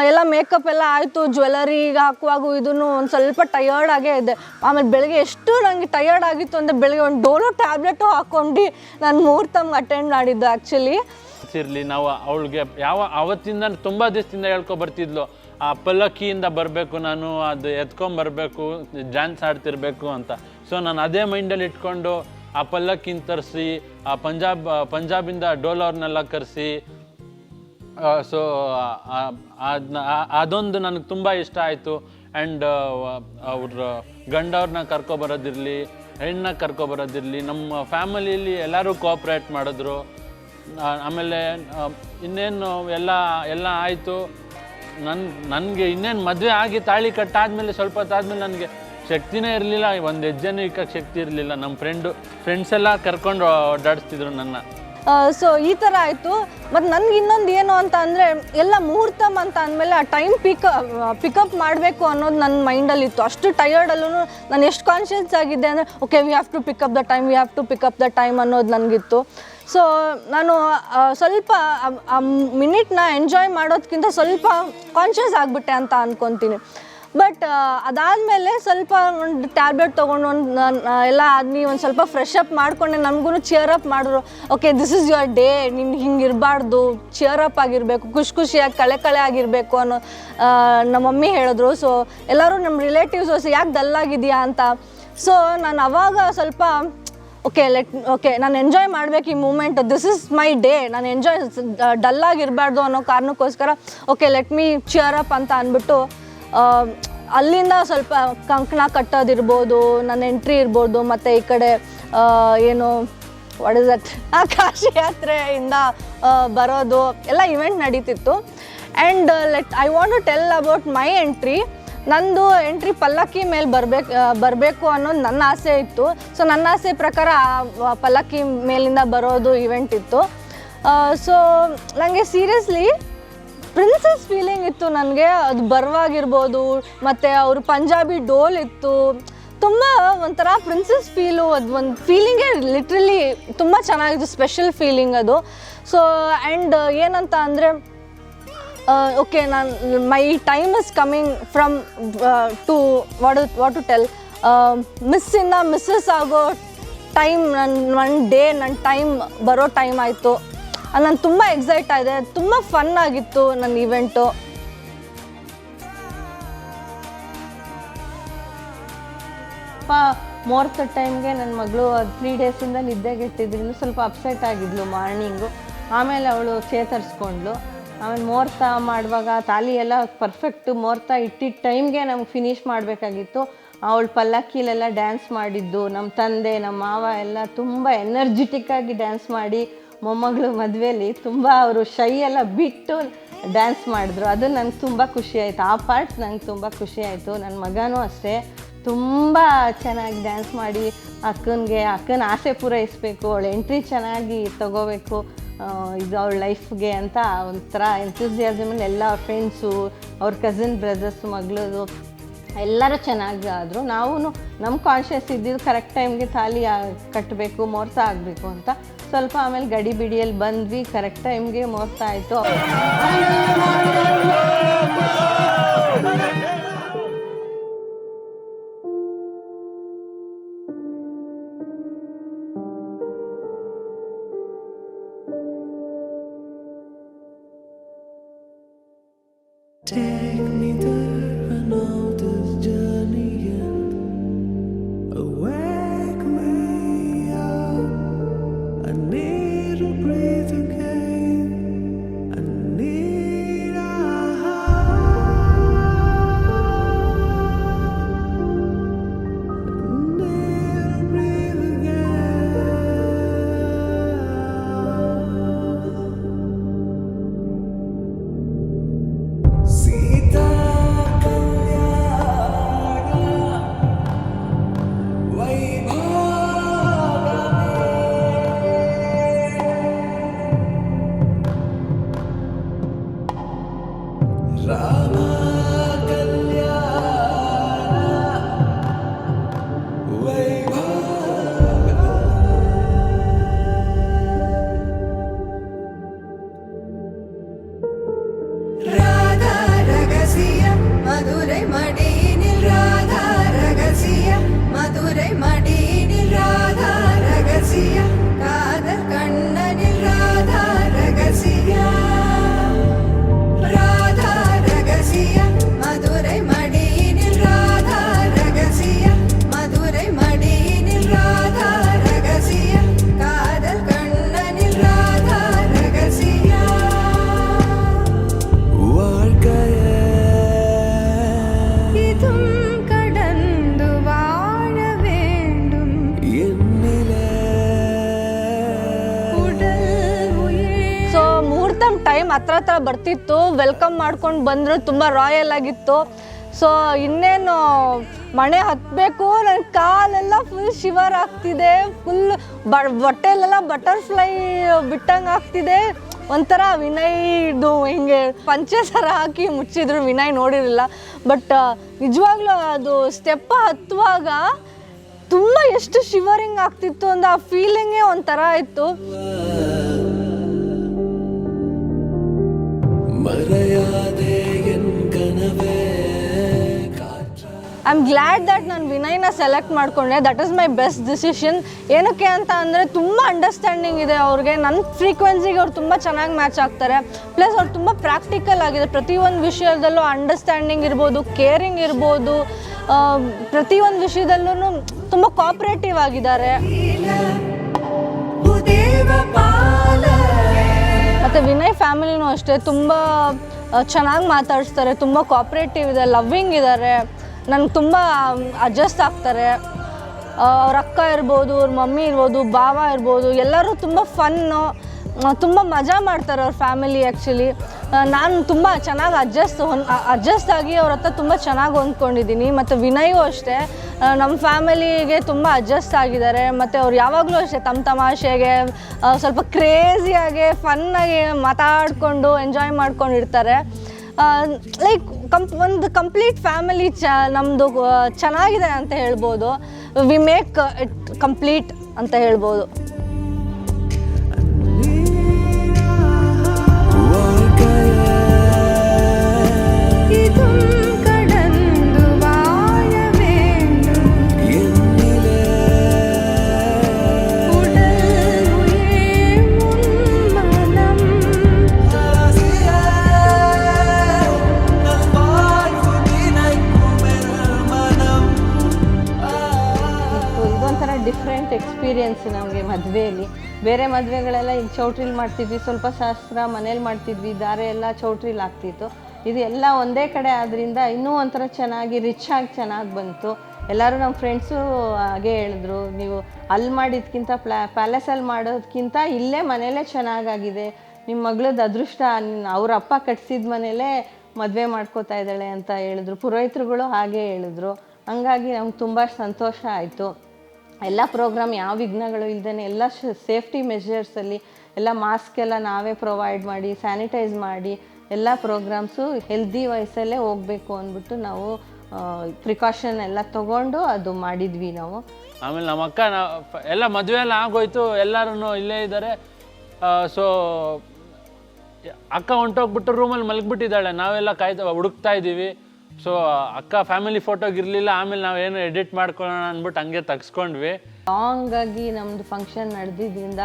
ಎಲ್ಲ ಮೇಕಪ್ ಎಲ್ಲ ಆಯಿತು, ಜ್ಯುವೆಲರಿ ಹಾಕುವಾಗೂ ಇದನ್ನು ಒಂದು ಸ್ವಲ್ಪ ಟಯರ್ಡ್ ಆಗೇ ಇದ್ದೆ. ಆಮೇಲೆ ಬೆಳಗ್ಗೆ ಎಷ್ಟು ನನಗೆ ಟಯರ್ಡ್ ಆಗಿತ್ತು ಅಂದರೆ ಬೆಳಗ್ಗೆ ಒಂದು ಡೋಲೋ ಟ್ಯಾಬ್ಲೆಟು ಹಾಕ್ಕೊಂಡು ನಾನು ಮುಹೂರ್ತಮ್ಗೆ ಅಟೆಂಡ್ ಮಾಡಿದ್ದು ಆ್ಯಕ್ಚುಲಿ. ಇರಲಿ ನಾವು ಅವಳಿಗೆ ಅವತ್ತಿಂದ ತುಂಬ ದಿವಸದಿಂದ ಹೇಳ್ಕೊಬರ್ತಿದ್ಲು, ಆ ಪಲ್ಲಕ್ಕಿಯಿಂದ ಬರಬೇಕು ನಾನು, ಅದು ಎತ್ಕೊಂಬರ್ಬೇಕು, ಡ್ಯಾನ್ಸ್ ಆಡ್ತಿರ್ಬೇಕು ಅಂತ. ಸೊ ನಾನು ಅದೇ ಮೈಂಡಲ್ಲಿ ಇಟ್ಕೊಂಡು ಆ ಪಲ್ಲಕ್ಕಿನ ತರಿಸಿ, ಆ ಪಂಜಾಬಿಂದ ಡೋಲವ್ರನ್ನೆಲ್ಲ ಕರೆಸಿ, ಸೊ ಅದೊಂದು ನನಗೆ ತುಂಬ ಇಷ್ಟ ಆಯಿತು. ಆ್ಯಂಡ್ ಅವ್ರ ಗಂಡವ್ರನ್ನ ಕರ್ಕೊಬರೋದಿರಲಿ, ಹೆಣ್ಣನ್ನ ಕರ್ಕೊಬರೋದಿರಲಿ, ನಮ್ಮ ಫ್ಯಾಮಿಲಿಯಲ್ಲಿ ಎಲ್ಲರೂ ಕೋಆಪ್ರೇಟ್ ಮಾಡಿದ್ರು. ಆಮೇಲೆ ಇನ್ನೇನು ಎಲ್ಲ ಆಯಿತು. ನನಗೆ ಇನ್ನೇನು ಮದುವೆ ಆಗಿ ತಾಳಿ ಕಟ್ಟಾದಮೇಲೆ ಸ್ವಲ್ಪ ಹೊತ್ತಾದ್ಮೇಲೆ ನನಗೆ ಶಕ್ತಿನೇ ಇರಲಿಲ್ಲ, ಒಂದು ಹೆಜ್ಜೆನೂ ಇಕ್ಕಕ್ಕೆ ಶಕ್ತಿ ಇರಲಿಲ್ಲ. ನಮ್ಮ ಫ್ರೆಂಡ್ಸ್ ಎಲ್ಲ ಕರ್ಕೊಂಡು ಓಡಾಡಿಸ್ತಿದ್ರು ನನ್ನ. ಸೊ ಈ ಥರ ಆಯಿತು. ಮತ್ತು ನನಗೆ ಇನ್ನೊಂದು ಏನು ಅಂತ ಅಂದರೆ, ಎಲ್ಲ ಮುಹೂರ್ತಮ್ ಅಂತ ಅಂದಮೇಲೆ ಆ ಟೈಮ್ ಪಿಕಪ್ ಮಾಡಬೇಕು ಅನ್ನೋದು ನನ್ನ ಮೈಂಡಲ್ಲಿತ್ತು. ಅಷ್ಟು ಟಯರ್ಡಲ್ಲೂ ನಾನು ಎಷ್ಟು ಕಾನ್ಷಿಯಸ್ ಆಗಿದ್ದೆ ಅಂದರೆ, okay we have to pick up the time ಅನ್ನೋದು ನನಗಿತ್ತು. ಸೊ ನಾನು ಸ್ವಲ್ಪ ಆ ಮಿನಿಟ್ನ ಎಂಜಾಯ್ ಮಾಡೋದಕ್ಕಿಂತ ಸ್ವಲ್ಪ ಕಾನ್ಷಿಯಸ್ ಆಗಿಬಿಟ್ಟೆ ಅಂತ ಅಂದ್ಕೊತೀನಿ. ಬಟ್ ಅದಾದಮೇಲೆ ಸ್ವಲ್ಪ ಒಂದು ಟ್ಯಾಬ್ಲೆಟ್ ತೊಗೊಂಡು ಎಲ್ಲ ಆದ್ಮೇಲೆ ಒಂದು ಸ್ವಲ್ಪ ಫ್ರೆಶ್ ಅಪ್ ಮಾಡಿಕೊಂಡೆ. ನನಗೂ ಚಿಯರ್ ಅಪ್ ಮಾಡಿದ್ರು, okay this is your day, ನಿಮ್ಗೆ ಹಿಂಗೆ ಇರಬಾರ್ದು, ಚಿಯರ್ ಅಪ್ ಆಗಿರಬೇಕು, ಖುಷಿಯಾಗಿ ಕಳೆ ಆಗಿರಬೇಕು ಅನ್ನೋ ನಮ್ಮ ಮಮ್ಮಿ ಹೇಳಿದ್ರು. ಸೊ ಎಲ್ಲರೂ ನಮ್ಮ ರಿಲೇಟಿವ್ಸ್ ಯಾಕೆ ಡಲ್ಲಾಗಿದೆಯಾ ಅಂತ. ಸೊ ನಾನು ಅವಾಗ ಸ್ವಲ್ಪ ಓಕೆ ನಾನು ಎಂಜಾಯ್ ಮಾಡಬೇಕು ಈ moment, this is my day, ನಾನು ಎಂಜಾಯ್ ಡಲ್ಲಾಗಿರಬಾರ್ದು ಅನ್ನೋ ಕಾರಣಕ್ಕೋಸ್ಕರ okay let me cheer up ಅಂತ ಅಂದ್ಬಿಟ್ಟು ಅಲ್ಲಿಂದ ಸ್ವಲ್ಪ ಕಂಕಣ ಕಟ್ಟೋದಿರ್ಬೋದು, ನನ್ನ ಎಂಟ್ರಿ ಇರ್ಬೋದು, ಮತ್ತು ಈ ಕಡೆ ಏನು ವಾಟ್ ಇಸ್ ದಟ್ ಕಾಶಿ ಯಾತ್ರೆಯಿಂದ ಬರೋದು ಎಲ್ಲ ಇವೆಂಟ್ ನಡೀತಿತ್ತು. And I want to tell about my entry. ನಂದು ಎಂಟ್ರಿ ಪಲ್ಲಕ್ಕಿ ಮೇಲೆ ಬರಬೇಕು ಅನ್ನೋದು ನನ್ನ ಆಸೆ ಇತ್ತು. ಸೊ ನನ್ನ ಆಸೆ ಪ್ರಕಾರ ಆ ಪಲ್ಲಕ್ಕಿ ಮೇಲಿಂದ ಬರೋದು ಇವೆಂಟ್ ಇತ್ತು. ಸೊ ನನಗೆ ಸೀರಿಯಸ್ಲಿ ಪ್ರಿನ್ಸಸ್ ಫೀಲಿಂಗ್ ಇತ್ತು ನನಗೆ. ಅದು ಬರುವಾಗಿರ್ಬೋದು, ಮತ್ತು ಅವರು ಪಂಜಾಬಿ ಡೋಲ್ ಇತ್ತು, ತುಂಬ ಒಂಥರ ಪ್ರಿನ್ಸಸ್ ಫೀಲು. ಅದು ಒಂದು ಫೀಲಿಂಗೇ ಲಿಟ್ರಲಿ ತುಂಬ ಚೆನ್ನಾಗಿತ್ತು, ಸ್ಪೆಷಲ್ ಫೀಲಿಂಗ್ ಅದು. ಸೊ ಆ್ಯಂಡ್ ಏನಂತ ಅಂದರೆ okay, my time is coming from to what to tell, ಮಿಸ್ಸಿಂದ ಮಿಸ್ಸಸ್ ಆಗೋ ಟೈಮ್, ನನ್ನ ಟೈಮ್ ಬರೋ ಟೈಮ್ ಆಯಿತು. ನಾನು ತುಂಬ ಎಕ್ಸೈಟ್ ಆಗಿದೆ, ತುಂಬ ಫನ್ ಆಗಿತ್ತು ನನ್ನ ಇವೆಂಟು. ಮುಹೂರ್ತ ಟೈಮ್ಗೆ ನನ್ನ ಮಗಳು 3 ಡೇಸಿಂದ ನಿದ್ದೆಗೆಟ್ಟಿದ್ರಿಂದ ಸ್ವಲ್ಪ ಅಪ್ಸೆಟ್ ಆಗಿದ್ಲು ಮಾರ್ನಿಂಗು. ಆಮೇಲೆ ಅವಳು ಚೇತರಿಸ್ಕೊಂಡ್ಳು. ಆಮೇಲೆ ಮುಹೂರ್ತ ಮಾಡುವಾಗ ತಾಲಿ ಎಲ್ಲ ಪರ್ಫೆಕ್ಟು ಮುಹೂರ್ತ ಇಟ್ಟಿದ್ದ ಟೈಮ್ಗೆ ನಮ್ಗೆ ಫಿನಿಷ್ ಮಾಡಬೇಕಾಗಿತ್ತು. ಅವಳು ಪಲ್ಲಕ್ಕಿಲೆಲ್ಲ ಡ್ಯಾನ್ಸ್ ಮಾಡಿದ್ದು, ನಮ್ಮ ತಂದೆ ನಮ್ಮ ಮಾವ ಎಲ್ಲ ತುಂಬ ಎನರ್ಜಿಟಿಕ್ಕಾಗಿ ಡ್ಯಾನ್ಸ್ ಮಾಡಿ ಮೊಮ್ಮಗಳು ಮದುವೆಯಲ್ಲಿ ತುಂಬ ಅವರು ಶೈ ಎಲ್ಲ ಬಿಟ್ಟು ಡ್ಯಾನ್ಸ್ ಮಾಡಿದ್ರು. ಅದು ನಂಗೆ ತುಂಬ ಖುಷಿ ಆಯಿತು. ಆ ಪಾರ್ಟ್ ನಂಗೆ ತುಂಬ ಖುಷಿ ಆಯಿತು. ನನ್ನ ಮಗನೂ ಅಷ್ಟೇ ತುಂಬ ಚೆನ್ನಾಗಿ ಡ್ಯಾನ್ಸ್ ಮಾಡಿ ಅಕ್ಕನ ಆಸೆ ಪೂರೈಸಬೇಕು, ಅವಳು ಎಂಟ್ರಿ ಚೆನ್ನಾಗಿ ತಗೋಬೇಕು ಇದು ಅವಳ ಲೈಫ್ಗೆ ಅಂತ ಒಂಥರ ಎಂಥೂಸಿಯಾಸಮಲ್ಲಿ ಎಲ್ಲ ಫ್ರೆಂಡ್ಸು, ಅವ್ರ ಕಸಿನ್ ಬ್ರದರ್ಸು, ಮಗಳದು ಎಲ್ಲರೂ ಚೆನ್ನಾಗಿ ಆದರು. ನಾವು ನಮ್ಮ ಕಾನ್ಷಿಯಸ್ ಇದ್ದಿದ್ದು ಕರೆಕ್ಟ್ ಟೈಮ್ಗೆ ತಾಲಿ ಕಟ್ಟಬೇಕು, ಮುಹೂರ್ತ ಆಗಬೇಕು ಅಂತ. ಸ್ವಲ್ಪ ಆಮೇಲೆ ಗಡಿ ಬಿಡಿಯಲ್ಲಿ ಬಂದ್ವಿ, ಕರೆಕ್ಟ್ ಟೈಮ್ಗೆ ಮುಹೂರ್ತ ಆಯಿತು. Take me there, I know this journey ends. Wake me up, I need to breathe again. I need a breathe again. Sita Madurai மடியினில் Radha ரகசிய, மதுரை மடியினில் ராதா ரகசிய, காதல் கண்ணனில் ராதா ரகசிய, ராதா ரகசிய, மதுரை மடியினில் ராதா ரகசிய, மதுரை மடியினில் ராதா ரகசிய, காதல் கண்ணனில் ராதா ரகசிய. கடந்து வாழ வேண்டும் ಸೊ ಮುಹೂರ್ತಮ್ ಟೈಮ್ ಹತ್ರ ಬರ್ತಿತ್ತು. ವೆಲ್ಕಮ್ ಮಾಡ್ಕೊಂಡು ಬಂದರು, ತುಂಬ ರಾಯಲ್ ಆಗಿತ್ತು. ಸೊ ಇನ್ನೇನು ಮಣೆ ಹತ್ತಬೇಕು, ನನ್ನ ಕಾಲೆಲ್ಲ ಫುಲ್ ಶಿವರ್ ಆಗ್ತಿದೆ, ಫುಲ್ ಹೊಟ್ಟೆಲೆಲ್ಲ ಬಟರ್ಫ್ಲೈ ಬಿಟ್ಟಂಗೆ ಆಗ್ತಿದೆ. ಒಂಥರ ವಿನಯ್ದು ಹಿಂಗೆ ಪಂಚೆ ಸರ ಹಾಕಿ ಮುಚ್ಚಿದ್ರು, ವಿನಯ್ ನೋಡಿರಲಿಲ್ಲ. ಬಟ್ ನಿಜವಾಗ್ಲೂ ಅದು ಸ್ಟೆಪ್ ಹತ್ತುವಾಗ ತುಂಬ ಎಷ್ಟು ಶಿವರಿಂಗ್ ಆಗ್ತಿತ್ತು ಅಂದ್ರೆ ಆ ಫೀಲಿಂಗೇ ಒಂಥರ ಇತ್ತು. ಐ ಆಮ್ ಗ್ಲ್ಯಾಡ್ ದಟ್ ನಾನು ವಿನಯ್ನ ಸೆಲೆಕ್ಟ್ ಮಾಡಿಕೊಂಡೆ. That is my best decision. ಏನಕ್ಕೆ ಅಂತ ಅಂದರೆ ತುಂಬ ಅಂಡರ್ಸ್ಟ್ಯಾಂಡಿಂಗ್ ಇದೆ ಅವ್ರಿಗೆ. ನನ್ನ ಫ್ರೀಕ್ವೆನ್ಸಿಗೆ ಅವ್ರು ತುಂಬ ಚೆನ್ನಾಗಿ ಮ್ಯಾಚ್ ಆಗ್ತಾರೆ. ಪ್ಲಸ್ ಅವ್ರು ತುಂಬ ಪ್ರಾಕ್ಟಿಕಲ್ ಆಗಿದೆ. ಪ್ರತಿಯೊಂದು ವಿಷಯದಲ್ಲೂ ಅಂಡರ್ಸ್ಟ್ಯಾಂಡಿಂಗ್ ಇರ್ಬೋದು, ಕೇರಿಂಗ್ ಇರ್ಬೋದು, ಪ್ರತಿಯೊಂದು ವಿಷಯದಲ್ಲೂ ತುಂಬ ಕೋಆಪ್ರೇಟಿವ್ ಆಗಿದ್ದಾರೆ. ಮತ್ತು ವಿನಯ್ ಫ್ಯಾಮಿಲಿನೂ ಅಷ್ಟೇ ತುಂಬ ಚೆನ್ನಾಗಿ ಮಾತಾಡಿಸ್ತಾರೆ, ತುಂಬ ಕೋಆಪ್ರೇಟಿವ್ ಇದೆ, ಲವ್ವಿಂಗ್ ಇದ್ದಾರೆ, ನನಗೆ ತುಂಬ ಅಡ್ಜಸ್ಟ್ ಆಗ್ತಾರೆ. ಅವ್ರ ಅಕ್ಕ ಇರ್ಬೋದು, ಅವ್ರ ಮಮ್ಮಿ ಇರ್ಬೋದು, ಭಾವ ಇರ್ಬೋದು, ಎಲ್ಲರೂ ತುಂಬ ಫನ್ನು. ತುಂಬ ಮಜಾ ಮಾಡ್ತಾರೆ ಅವ್ರ ಫ್ಯಾಮಿಲಿ ಆ್ಯಕ್ಚುಲಿ. ನಾನು ತುಂಬ ಚೆನ್ನಾಗಿ ಅಡ್ಜಸ್ಟ್ ಆಗಿ ಅವ್ರ ಹತ್ರ ತುಂಬ ಚೆನ್ನಾಗಿ ಹೊಂದ್ಕೊಂಡಿದ್ದೀನಿ. ಮತ್ತು ವಿನಯೂ ಅಷ್ಟೇ ನಮ್ಮ ಫ್ಯಾಮಿಲಿಗೆ ತುಂಬ ಅಡ್ಜಸ್ಟ್ ಆಗಿದ್ದಾರೆ. ಮತ್ತು ಅವ್ರು ಯಾವಾಗಲೂ ಅಷ್ಟೇ ತಮಾಷೆಗೆ ಸ್ವಲ್ಪ ಕ್ರೇಜಿಯಾಗಿ ಫನ್ನಾಗಿ ಮಾತಾಡಿಕೊಂಡು ಎಂಜಾಯ್ ಮಾಡ್ಕೊಂಡಿರ್ತಾರೆ. ಲೈಕ್ ಒಂದು ಕಂಪ್ಲೀಟ್ ಫ್ಯಾಮಿಲಿ ನಮ್ಮದು ಚೆನ್ನಾಗಿದೆ ಅಂತ ಹೇಳ್ಬೋದು. ವಿ ಮೇಕ್ ಇಟ್ ಕಂಪ್ಲೀಟ್ ಅಂತ ಹೇಳ್ಬೋದು. ಡಿಫ್ರೆಂಟ್ ಎಕ್ಸ್ಪೀರಿಯೆನ್ಸ್ ನಮಗೆ ಮದುವೆಯಲ್ಲಿ. ಬೇರೆ ಮದುವೆಗಳೆಲ್ಲ ಈಗ ಚೌಟ್ರಿಲಿ ಮಾಡ್ತಿದ್ವಿ, ಸ್ವಲ್ಪ ಶಾಸ್ತ್ರ ಮನೇಲಿ ಮಾಡ್ತಿದ್ವಿ, ದಾರೆ ಎಲ್ಲ ಚೌಟ್ರಿಲಿ ಆಗ್ತಿತ್ತು. ಇದು ಎಲ್ಲ ಒಂದೇ ಕಡೆ ಆದ್ದರಿಂದ ಇನ್ನೂ ಒಂಥರ ಚೆನ್ನಾಗಿ ರಿಚಾಗಿ ಚೆನ್ನಾಗಿ ಬಂತು. ಎಲ್ಲರೂ ನಮ್ಮ ಫ್ರೆಂಡ್ಸು ಹಾಗೆ ಹೇಳಿದ್ರು, ನೀವು ಅಲ್ಲಿ ಮಾಡಿದ್ಕಿಂತ ಪ್ಯಾಲೇಸಲ್ಲಿ ಮಾಡೋದಕ್ಕಿಂತ ಇಲ್ಲೇ ಮನೇಲೇ ಚೆನ್ನಾಗಾಗಿದೆ, ನಿಮ್ಮ ಮಗಳದ್ದು ಅದೃಷ್ಟ, ಅವ್ರ ಅಪ್ಪ ಕಟ್ಸಿದ ಮನೇಲೇ ಮದುವೆ ಮಾಡ್ಕೋತಾ ಇದ್ದಾಳೆ ಅಂತ ಹೇಳಿದ್ರು. ಪುರೋಹಿತರುಗಳು ಹಾಗೆ ಹೇಳಿದ್ರು. ಹಂಗಾಗಿ ನಮ್ಗೆ ತುಂಬ ಸಂತೋಷ ಆಯಿತು. ಎಲ್ಲ ಪ್ರೋಗ್ರಾಮ್ ಯಾವ ವಿಘ್ನಗಳು ಇಲ್ದೇ ಎಲ್ಲ ಸೇಫ್ಟಿ ಮೆಷರ್ಸಲ್ಲಿ ಎಲ್ಲ ಮಾಸ್ಕ್ ಎಲ್ಲ ನಾವೇ ಪ್ರೊವೈಡ್ ಮಾಡಿ ಸ್ಯಾನಿಟೈಸ್ ಮಾಡಿ ಎಲ್ಲ ಪ್ರೋಗ್ರಾಮ್ಸು ಹೆಲ್ದಿ ವಯಸ್ಸಲ್ಲೇ ಹೋಗಬೇಕು ಅಂದ್ಬಿಟ್ಟು ನಾವು ಪ್ರಿಕಾಷನ್ ಎಲ್ಲ ತೊಗೊಂಡು ಅದು ಮಾಡಿದ್ವಿ ನಾವು. ಆಮೇಲೆ ನಮ್ಮ ಅಕ್ಕ ಎಲ್ಲ ಮದುವೆ ಎಲ್ಲ ಆಗೋಯ್ತು, ಎಲ್ಲರೂ ಇಲ್ಲೇ ಇದ್ದಾರೆ. ಸೊ ಅಕ್ಕ ಹೊಂಟೋಗ್ಬಿಟ್ಟು ರೂಮಲ್ಲಿ ಮಲಗಿಬಿಟ್ಟಿದ್ದಾಳೆ, ನಾವೆಲ್ಲ ಹುಡುಕ್ತಾ ಇದ್ದೀವಿ. ಸೊ ಅಕ್ಕ ಫ್ಯಾಮಿಲಿ ಫೋಟೋಗಿರಲಿಲ್ಲ. ಆಮೇಲೆ ನಾವೇನು ಎಡಿಟ್ ಮಾಡ್ಕೊಳ್ಳೋಣ ಅಂದ್ಬಿಟ್ಟು ಹಂಗೆ ತೆಗ್ಸ್ಕೊಂಡ್ವಿ. ಲಾಂಗಾಗಿ ನಮ್ಮದು ಫಂಕ್ಷನ್ ನಡೆದಿದ್ದರಿಂದ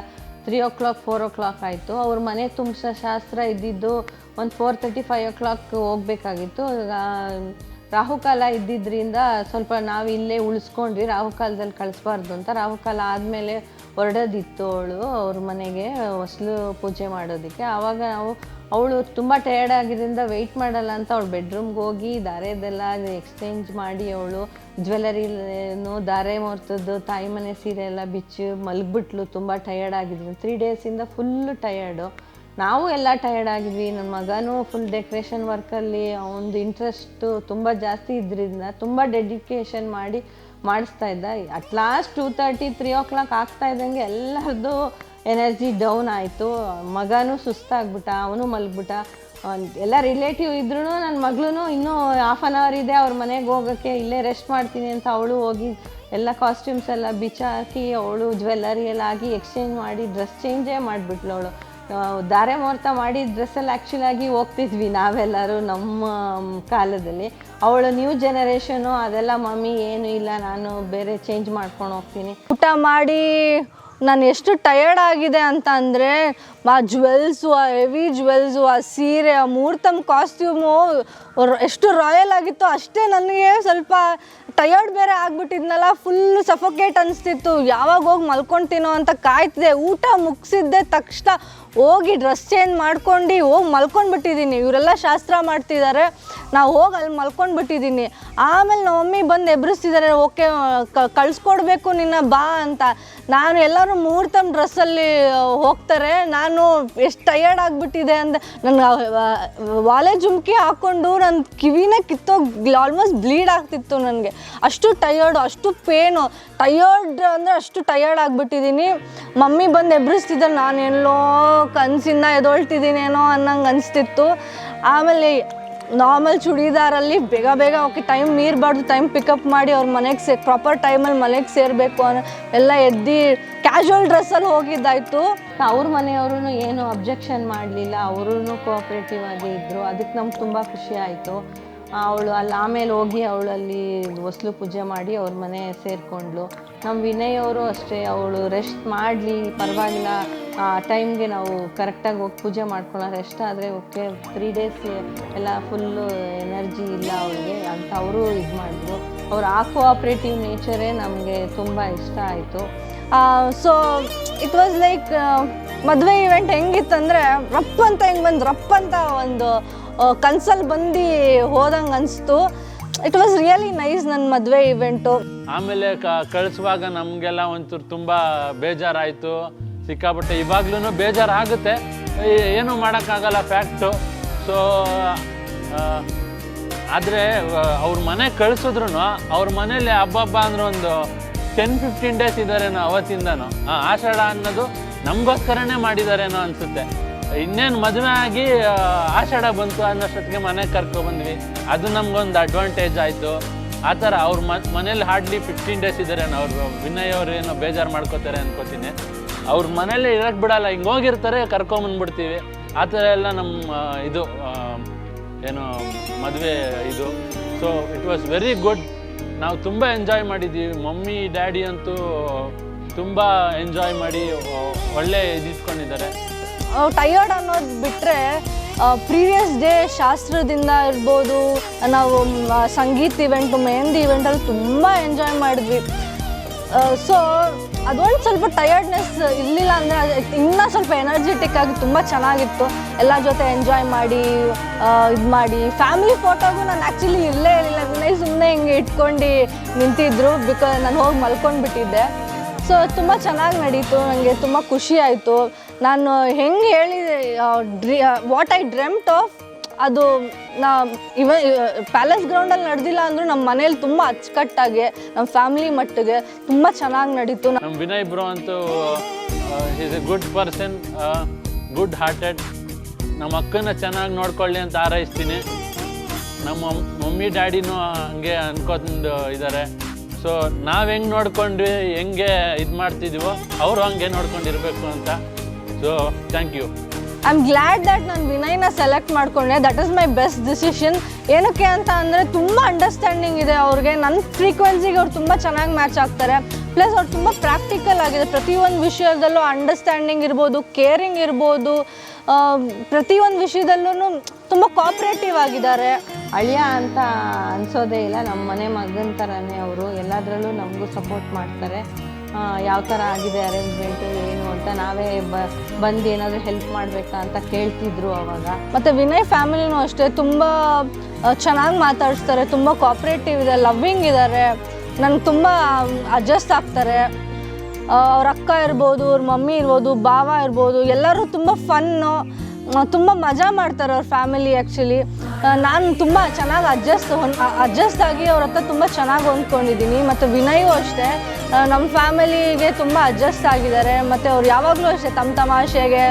3 o'clock 4 o'clock ಆಯಿತು. ಅವ್ರ ಮನೆ ತುಂಬಿಸೋ ಶಾಸ್ತ್ರ ಇದ್ದಿದ್ದು ಒಂದು 4:30 5 o'clock ಹೋಗಬೇಕಾಗಿತ್ತು. ರಾಹುಕಾಲ ಇದ್ದಿದ್ದರಿಂದ ಸ್ವಲ್ಪ ನಾವು ಇಲ್ಲೇ ಉಳಿಸ್ಕೊಂಡ್ವಿ, ರಾಹುಕಾಲದಲ್ಲಿ ಕಳಿಸ್ಬಾರ್ದು ಅಂತ. ರಾಹುಕಾಲ ಆದಮೇಲೆ ಹೊರಡೋದಿತ್ತು ಅವ್ರ ಮನೆಗೆ ಹೊಸಲು ಪೂಜೆ ಮಾಡೋದಕ್ಕೆ. ಆವಾಗ ಅವಳು ತುಂಬ ಟಯರ್ಡ್ ಆಗಿದ್ದರಿಂದ ವೆಯ್ಟ್ ಮಾಡಲ್ಲ ಅಂತ ಅವಳು ಬೆಡ್ರೂಮ್ಗೆ ಹೋಗಿ ದಾರೆದೆಲ್ಲ ಎಕ್ಸ್ಚೇಂಜ್ ಮಾಡಿ ಅವಳು ಜ್ಯುವೆಲರಿನೂ ದಾರೆ ಮುಹೂರ್ತದ್ದು ತಾಯಿ ಮನೆ ಸೀರೆ ಎಲ್ಲ ಬಿಚ್ಚಿ ಮಲಗಿಬಿಟ್ಲು. ತುಂಬ ಟಯರ್ಡ್ ಆಗಿದ್ರು, 3 days ಫುಲ್ಲು ಟಯರ್ಡು. ನಾವು ಎಲ್ಲ ಟಯರ್ಡ್ ಆಗಿದ್ವಿ. ನನ್ನ ಮಗನೂ ಫುಲ್ ಡೆಕೋರೇಷನ್ ವರ್ಕಲ್ಲಿ ಅವನದು ಇಂಟ್ರೆಸ್ಟು ತುಂಬ ಜಾಸ್ತಿ ಇದ್ರಿಂದ ತುಂಬ ಡೆಡಿಕೇಶನ್ ಮಾಡಿ ಮಾಡಿಸ್ತಾ ಇದ್ದ. ಅಟ್ ಲಾಸ್ಟ್ 2:30 3 o'clock ಆಗ್ತಾ ಇದ್ದಂಗೆ ಎಲ್ಲರದ್ದು ಎನರ್ಜಿ ಡೌನ್ ಆಯಿತು. ಮಗನೂ ಸುಸ್ತಾಗ್ಬಿಟ್ಟ, ಅವನು ಮಲಗ್ಬಿಟ್ಟ. ಎಲ್ಲ ರಿಲೇಟಿವ್ ಇದ್ರೂ ನನ್ನ ಮಗಳೂ ಇನ್ನೂ 1/2 hour ಇದೆ ಅವ್ರ ಮನೆಗೆ ಹೋಗೋಕ್ಕೆ, ಇಲ್ಲೇ ರೆಸ್ಟ್ ಮಾಡ್ತೀನಿ ಅಂತ ಅವಳು ಹೋಗಿ ಎಲ್ಲ ಕಾಸ್ಟ್ಯೂಮ್ಸ್ ಎಲ್ಲ ಬಿಚ್ಚಾಕಿ ಅವಳು ಜ್ಯುವೆಲ್ಲರಿ ಎಲ್ಲ ಆಗಿ ಎಕ್ಸ್ಚೇಂಜ್ ಮಾಡಿ ಡ್ರೆಸ್ ಚೇಂಜೇ ಮಾಡಿಬಿಟ್ಲು ಅವಳು. ದಾರೆ ಮುಹೂರ್ತ ಮಾಡಿ ಡ್ರೆಸ್ಸಲ್ಲಿ ಆ್ಯಕ್ಚುಲಾಗಿ ಹೋಗ್ತಿದ್ವಿ ನಾವೆಲ್ಲರೂ ನಮ್ಮ ಕಾಲದಲ್ಲಿ. ಅವಳು ನ್ಯೂ ಜನರೇಷನು ಅದೆಲ್ಲ ಮಮ್ಮಿ ಏನೂ ಇಲ್ಲ, ನಾನು ಬೇರೆ ಚೇಂಜ್ ಮಾಡ್ಕೊಂಡು ಹೋಗ್ತೀನಿ. ಊಟ ಮಾಡಿ ನಾನು ಎಷ್ಟು ಟಯರ್ಡ್ ಆಗಿದೆ ಅಂತ ಅಂದರೆ ಆ ಜ್ಯುವೆಲ್ಸು, ಆ ಹೆವಿ ಜ್ಯುವೆಲ್ಸು, ಆ ಸೀರೆ, ಆ ಮುಹೂರ್ತಮ್ ಕಾಸ್ಟ್ಯೂಮು ಎಷ್ಟು ರಾಯಲ್ ಆಗಿತ್ತು ಅಷ್ಟೇ ನನಗೆ ಸ್ವಲ್ಪ ಟಯರ್ಡ್ ಬೇರೆ ಆಗಿಬಿಟ್ಟಿದ್ನಲ್ಲ, ಫುಲ್ಲು ಸಫೋಕೇಟ್ ಅನಿಸ್ತಿತ್ತು. ಯಾವಾಗ ಹೋಗಿ ಮಲ್ಕೊತೀನೋ ಅಂತ ಕಾಯ್ತಿದ್ದೆ. ಊಟ ಮುಗಿಸಿದ್ದೆ ತಕ್ಷಣ ಹೋಗಿ ಡ್ರೆಸ್ ಚೇಂಜ್ ಮಾಡ್ಕೊಂಡು ಹೋಗಿ ಮಲ್ಕೊಂಡ್ಬಿಟ್ಟಿದ್ದೀನಿ. ಇವರೆಲ್ಲ ಶಾಸ್ತ್ರ ಮಾಡ್ತಿದ್ದಾರೆ, ನಾವು ಹೋಗಿ ಅಲ್ಲಿ ಮಲ್ಕೊಂಡ್ಬಿಟ್ಟಿದ್ದೀನಿ. ಆಮೇಲೆ ನಮ್ಮ ಮಮ್ಮಿ ಬಂದು ಎಬ್ರಿಸ್ತಿದ್ದಾರೆ, ಓಕೆ ಕಳಿಸ್ಕೊಡ್ಬೇಕು ನಿನ್ನ ಬಾ ಅಂತ. ನಾನು ಎಲ್ಲರೂ ಮುಹೂರ್ತಮ್ ಡ್ರೆಸ್ಸಲ್ಲಿ ಹೋಗ್ತಾರೆ, ನಾನು ಎಷ್ಟು ಟಯರ್ಡ್ ಆಗಿಬಿಟ್ಟಿದೆ ಅಂದರೆ ನನ್ನ ವಾಲೆ ಜುಮ್ಕಿ ಹಾಕ್ಕೊಂಡು ನನ್ನ ಕಿವಿನೇ ಕಿತ್ತೋಗಿ ಆಲ್ಮೋಸ್ಟ್ ಬ್ಲೀಡ್ ಆಗ್ತಿತ್ತು ನನಗೆ. ಅಷ್ಟು ಟಯರ್ಡು, ಅಷ್ಟು ಪೇನು, ಟಯರ್ಡ್ ಅಂದರೆ ಅಷ್ಟು ಟಯರ್ಡ್ ಆಗಿಬಿಟ್ಟಿದ್ದೀನಿ. ಮಮ್ಮಿ ಬಂದು ಎಬ್ರಿಸ್ತಿದ್ದಾರೆ, ನಾನೆಲ್ಲೋ ಕನಸಿಂದ ಎದೊಳ್ತಿದ್ದೀನೇನೋ ಅನ್ನಂಗೆ ಅನಿಸ್ತಿತ್ತು. ಆಮೇಲೆ ನಾರ್ಮಲ್ ಚೂಡಿದಾರಲ್ಲಿ ಬೇಗ ಬೇಗ ಓಕೆ ಟೈಮ್ ಮೀರಬಾರ್ದು, ಟೈಮ್ ಪಿಕಪ್ ಮಾಡಿ ಅವ್ರ ಮನೆಗೆ ಪ್ರಾಪರ್ ಟೈಮಲ್ಲಿ ಮನೆಗೆ ಸೇರಬೇಕು ಅನ್ನೋ ಎಲ್ಲ ಎದ್ದು ಕ್ಯಾಶುವಲ್ ಡ್ರೆಸ್ಸಲ್ಲಿ ಹೋಗಿದ್ದಾಯಿತು. ಅವ್ರ ಮನೆಯವರು ಏನು ಅಬ್ಜೆಕ್ಷನ್ ಮಾಡಲಿಲ್ಲ, ಅವರು ಕೋಆಪ್ರೇಟಿವ್ ಆಗಿ ಇದ್ದರು. ಅದಕ್ಕೆ ನಮ್ಗೆ ತುಂಬ ಖುಷಿ ಆಯಿತು. ಅವಳು ಅಲ್ಲಿ ಆಮೇಲೆ ಹೋಗಿ ಅವಳಲ್ಲಿ ಹೊಸಲು ಪೂಜೆ ಮಾಡಿ ಅವ್ರ ಮನೆ ಸೇರಿಕೊಂಡ್ಳು. ನಮ್ಮ ವಿನಯ್ ಅವರು ಅಷ್ಟೇ, ಅವಳು ರೆಸ್ಟ್ ಮಾಡಲಿ ಪರವಾಗಿಲ್ಲ, ಆ ಟೈಮ್ಗೆ ನಾವು ಕರೆಕ್ಟಾಗಿ ಹೋಗಿ ಪೂಜೆ ಮಾಡ್ಕೊಳ್ಳೋ, ರೆಸ್ಟ್ ಆದರೆ ಓಕೆ, 3 days ಎಲ್ಲ ಫುಲ್ಲು ಎನರ್ಜಿ ಇಲ್ಲ ಅವಳಿಗೆ ಅಂತ ಅವರು ಇದು ಮಾಡಿದ್ರು. ಅವ್ರು ಆ ಕೋಆಪ್ರೇಟಿವ್ ನೇಚರೇ ನಮಗೆ ತುಂಬ ಇಷ್ಟ ಆಯಿತು. ಸೊ ಇಟ್ ವಾಸ್ ಲೈಕ್ ಮದುವೆ ಇವೆಂಟ್ ಹೆಂಗಿತ್ತಂದರೆ ರಪ್ ಅಂತ ಹೆಂಗೆ ಬಂದು ರಪ್ ಅಂತ ಒಂದು ಕನ್ಸಲ್ಲಿ ಬಂದು ಹೋದಂಗೆ ಅನಿಸ್ತು. ಇಟ್ ವಾಸ್ ರಿಯಲಿ ನೈಸ್ ನನ್ನ ಮದುವೆ ಇವೆಂಟು. ಆಮೇಲೆ ಕಳಿಸುವಾಗ ನಮಗೆಲ್ಲ ಒಂಚೂರು ತುಂಬ ಬೇಜಾರಾಯಿತು. ಸಿಕ್ಕಾಪಟ್ಟೆ. ಇವಾಗ್ಲೂ ಬೇಜಾರಾಗುತ್ತೆ, ಏನೂ ಮಾಡೋಕ್ಕಾಗಲ್ಲ, ಫ್ಯಾಕ್ಟು. ಸೊ ಆದರೆ ಅವ್ರ ಮನೆಗೆ ಕಳಿಸಿದ್ರು ಅವ್ರ ಮನೇಲಿ ಹಬ್ಬ ಅಂದರೆ ಒಂದು 10-15 ಡೇಸ್ ಇದ್ದಾರೇನೋ ಅವತ್ತಿಂದನೂ. ಆಷಾಢ ಅನ್ನೋದು ನಮಗೋಸ್ಕರನೇ ಮಾಡಿದಾರೇನೋ ಅನಿಸುತ್ತೆ. ಇನ್ನೇನು ಮದುವೆ ಆಗಿ ಆಷಾಢ ಬಂತು ಅನ್ನೋಷ್ಟೊತ್ತಿಗೆ ಮನೆಗೆ ಕರ್ಕೊಬಂದ್ವಿ. ಅದು ನಮಗೊಂದು ಅಡ್ವಾಂಟೇಜ್ ಆಯಿತು. ಆ ಥರ ಅವ್ರ ಮನೇಲಿ ಹಾರ್ಡ್ಲಿ 15 ಡೇಸ್ ಇದ್ದಾರೇನೋ. ಅವ್ರು ವಿನಯ್ ಅವರು ಏನೋ ಬೇಜಾರು ಮಾಡ್ಕೋತಾರೆ ಅನ್ಕೋತೀನಿ. ಅವ್ರ ಮನೇಲಿ ಇರೋಕ್ಕೆ ಬಿಡಲ್ಲ, ಹಿಂಗೆ ಹೋಗಿರ್ತಾರೆ, ಕರ್ಕೊಂಬಂದ್ಬಿಡ್ತೀವಿ. ಆ ಥರ ಎಲ್ಲ ನಮ್ಮ ಇದು ಏನು ಮದುವೆ ಇದು. So it was very good. ನಾವು ತುಂಬ ಎಂಜಾಯ್ ಮಾಡಿದ್ದೀವಿ. ಮಮ್ಮಿ ಡ್ಯಾಡಿ ಅಂತೂ ತುಂಬ ಎಂಜಾಯ್ ಮಾಡಿ ಒಳ್ಳೆ ಇದಿಟ್ಕೊಂಡಿದ್ದಾರೆ. ಟಯರ್ಡ್ ಅನ್ನೋದು ಬಿಟ್ಟರೆ ಪ್ರೀವಿಯಸ್ ಡೇ ಶಾಸ್ತ್ರದಿಂದ ಇರ್ಬೋದು, ನಾವು ಸಂಗೀತ ಇವೆಂಟು, ಮೆಹಂದಿ ಇವೆಂಟಲ್ಲಿ ತುಂಬ ಎಂಜಾಯ್ ಮಾಡಿದ್ವಿ. ಸೊ ಅದೊಂದು ಸ್ವಲ್ಪ ಟಯರ್ಡ್ನೆಸ್ ಇರಲಿಲ್ಲ ಅಂದರೆ ಇನ್ನೂ ಸ್ವಲ್ಪ ಎನರ್ಜೆಟಿಕ್ ಆಗಿ ತುಂಬ ಚೆನ್ನಾಗಿತ್ತು. ಎಲ್ಲ ಜೊತೆ ಎಂಜಾಯ್ ಮಾಡಿ ಇದು ಮಾಡಿ. ಫ್ಯಾಮಿಲಿ ಫೋಟೋಗೂ ನಾನು ಆ್ಯಕ್ಚುಲಿ ಇರಲೇ ಇರಲಿಲ್ಲ. ವಿನಯ್ ಸುಮ್ಮನೆ ಹಿಂಗೆ ಇಟ್ಕೊಂಡು ನಿಂತಿದ್ರು, ಬಿಕಾಸ್ ನಾನು ಹೋಗಿ ಮಲ್ಕೊಂಡ್ಬಿಟ್ಟಿದ್ದೆ. ಸೊ ತುಂಬ ಚೆನ್ನಾಗಿ ನಡೀತು. ನನಗೆ ತುಂಬ ಖುಷಿ ಆಯಿತು. ನಾನು ಹೆಂಗೆ ಹೇಳಿದೆ, ವಾಟ್ ಐ ಡ್ರೆಮ್ಟ್ ಆಫ್ ಅದು ಪ್ಯಾಲೇಸ್ ಗ್ರೌಂಡಲ್ಲಿ ನಡೆದಿಲ್ಲ ಅಂದರೂ ನಮ್ಮ ಮನೇಲಿ ತುಂಬ ಅಚ್ಚುಕಟ್ಟಾಗಿ ನಮ್ಮ ಫ್ಯಾಮಿಲಿ ಮಟ್ಟಿಗೆ ತುಂಬ ಚೆನ್ನಾಗಿ ನಡೀತು. ನಮ್ಮ ವಿನಯ್ ಬ್ರೋ ಅಂತೂ is A good person, good hearted. ನಮ್ಮ ಅಕ್ಕನ ಚೆನ್ನಾಗಿ ನೋಡ್ಕೊಳ್ಳಿ ಅಂತ ಹಾರೈಸ್ತೀನಿ. ನಮ್ಮ ಮಮ್ಮಿ ಡ್ಯಾಡಿನೂ ಹಂಗೆ ಅನ್ಕೊಂಡು ಇದ್ದಾರೆ. ಸೊ ನಾವು ಹೆಂಗೆ ನೋಡ್ಕೊಂಡ್ವಿ, ಹೆಂಗೆ ಇದು ಮಾಡ್ತಿದ್ದೀವೋ ಅವರು ಹಂಗೆ ನೋಡ್ಕೊಂಡಿರ್ಬೇಕು ಅಂತ. So thank you. I am glad that ನಾನು ವಿನಯ್ನ ಸೆಲೆಕ್ಟ್ ಮಾಡಿಕೊಂಡೆ. That is my best decision. ಏನಕ್ಕೆ ಅಂತ ಅಂದರೆ ತುಂಬ ಅಂಡರ್ಸ್ಟ್ಯಾಂಡಿಂಗ್ ಇದೆ ಅವ್ರಿಗೆ. ನನ್ನ ಫ್ರೀಕ್ವೆನ್ಸಿಗೆ ಅವ್ರು ತುಂಬ ಚೆನ್ನಾಗಿ ಮ್ಯಾಚ್ ಆಗ್ತಾರೆ. ಪ್ಲಸ್ ಅವ್ರು ತುಂಬ ಪ್ರಾಕ್ಟಿಕಲ್ ಆಗಿದೆ. ಪ್ರತಿಯೊಂದು ವಿಷಯದಲ್ಲೂ ಅಂಡರ್ಸ್ಟ್ಯಾಂಡಿಂಗ್ ಇರ್ಬೋದು, ಕೇರಿಂಗ್ ಇರ್ಬೋದು, ಪ್ರತಿಯೊಂದು ವಿಷಯದಲ್ಲೂ ತುಂಬ ಕೋಆಪ್ರೇಟಿವ್ ಆಗಿದ್ದಾರೆ. ಅಳಿಯ ಅಂತ ಅನಿಸೋದೇ ಇಲ್ಲ. ನಮ್ಮ ಮನೆ ಮಗನ ಥರನೇ ಅವರು. ಎಲ್ಲದರಲ್ಲೂ ನಮಗೂ ಸಪೋರ್ಟ್ ಮಾಡ್ತಾರೆ. ಯಾವ ಥರ ಆಗಿದೆ ಅರೇಂಜ್ಮೆಂಟು ಏನು ಅಂತ ನಾವೇ ಬಂದು ಏನಾದರೂ ಹೆಲ್ಪ್ ಮಾಡಬೇಕಾ ಅಂತ ಕೇಳ್ತಿದ್ರು ಅವಾಗ. ಮತ್ತು ವಿನಯ್ ಫ್ಯಾಮಿಲಿನೂ ಅಷ್ಟೇ ತುಂಬ ಚೆನ್ನಾಗಿ ಮಾತಾಡಿಸ್ತಾರೆ, ತುಂಬ ಕೋಆಪ್ರೇಟಿವ್ ಇದೆ, ಲವ್ವಿಂಗ್ ಇದ್ದಾರೆ, ನನಗೆ ತುಂಬ ಅಡ್ಜಸ್ಟ್ ಆಗ್ತಾರೆ. ಅವ್ರ ಅಕ್ಕ ಇರ್ಬೋದು, ಅವ್ರ ಮಮ್ಮಿ ಇರ್ಬೋದು, ಭಾವ ಇರ್ಬೋದು, ಎಲ್ಲರೂ ತುಂಬ ಫನ್ನು, ತುಂಬ ಮಜಾ ಮಾಡ್ತಾರೆ ಅವ್ರ ಫ್ಯಾಮಿಲಿ. ಆ್ಯಕ್ಚುಲಿ ನಾನು ತುಂಬ ಚೆನ್ನಾಗಿ ಅಡ್ಜಸ್ಟ್ ಆಗಿ ಅವ್ರ ಹತ್ರ ತುಂಬ ಚೆನ್ನಾಗಿ ಹೊಂದ್ಕೊಂಡಿದ್ದೀನಿ. ಮತ್ತು ವಿನಯೂ ಅಷ್ಟೇ ನಮ್ಮ ಫ್ಯಾಮಿಲಿಗೆ ತುಂಬ ಅಡ್ಜಸ್ಟ್ ಆಗಿದ್ದಾರೆ. ಮತ್ತು ಅವ್ರು ಯಾವಾಗಲೂ ಅಷ್ಟೇ ತಮಾಷೆಗೆ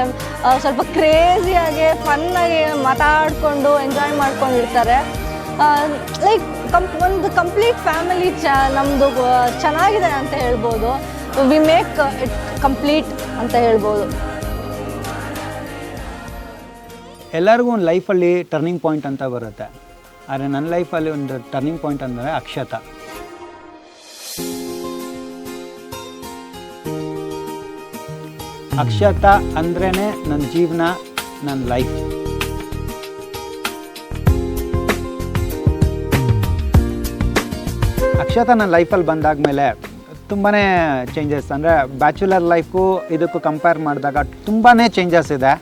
ಸ್ವಲ್ಪ ಕ್ರೇಜಿಯಾಗಿ ಫನ್ನಾಗಿ ಮಾತಾಡಿಕೊಂಡು ಎಂಜಾಯ್ ಮಾಡ್ಕೊಂಡಿರ್ತಾರೆ. ಲೈಕ್ ಒಂದು ಕಂಪ್ಲೀಟ್ ಫ್ಯಾಮಿಲಿ ನಮ್ಮದು ಚೆನ್ನಾಗಿದೆ ಅಂತ ಹೇಳ್ಬೋದು. ವಿ ಮೇಕ್ ಇಟ್ ಕಂಪ್ಲೀಟ್ ಅಂತ ಹೇಳ್ಬೋದು. ಎಲ್ಲರಿಗೂ ಒಂದು ಲೈಫಲ್ಲಿ ಟರ್ನಿಂಗ್ ಪಾಯಿಂಟ್ ಅಂತ ಬರುತ್ತೆ. ಆದರೆ ನನ್ನ ಲೈಫಲ್ಲಿ ಒಂದು ಟರ್ನಿಂಗ್ ಪಾಯಿಂಟ್ ಅಂದರೆ ಅಕ್ಷತಾ. ಅಕ್ಷತಾ ಅಂದ್ರೇ ನನ್ನ ಜೀವನ, ನನ್ನ ಲೈಫ್. ಅಕ್ಷತಾ ನನ್ನ ಲೈಫಲ್ಲಿ ಬಂದಾದಮೇಲೆ ತುಂಬಾ ಚೇಂಜಸ್, ಅಂದರೆ ಬ್ಯಾಚುಲರ್ ಲೈಫು ಇದಕ್ಕೂ ಕಂಪೇರ್ ಮಾಡಿದಾಗ ತುಂಬಾ ಚೇಂಜಸ್ ಇದೆ.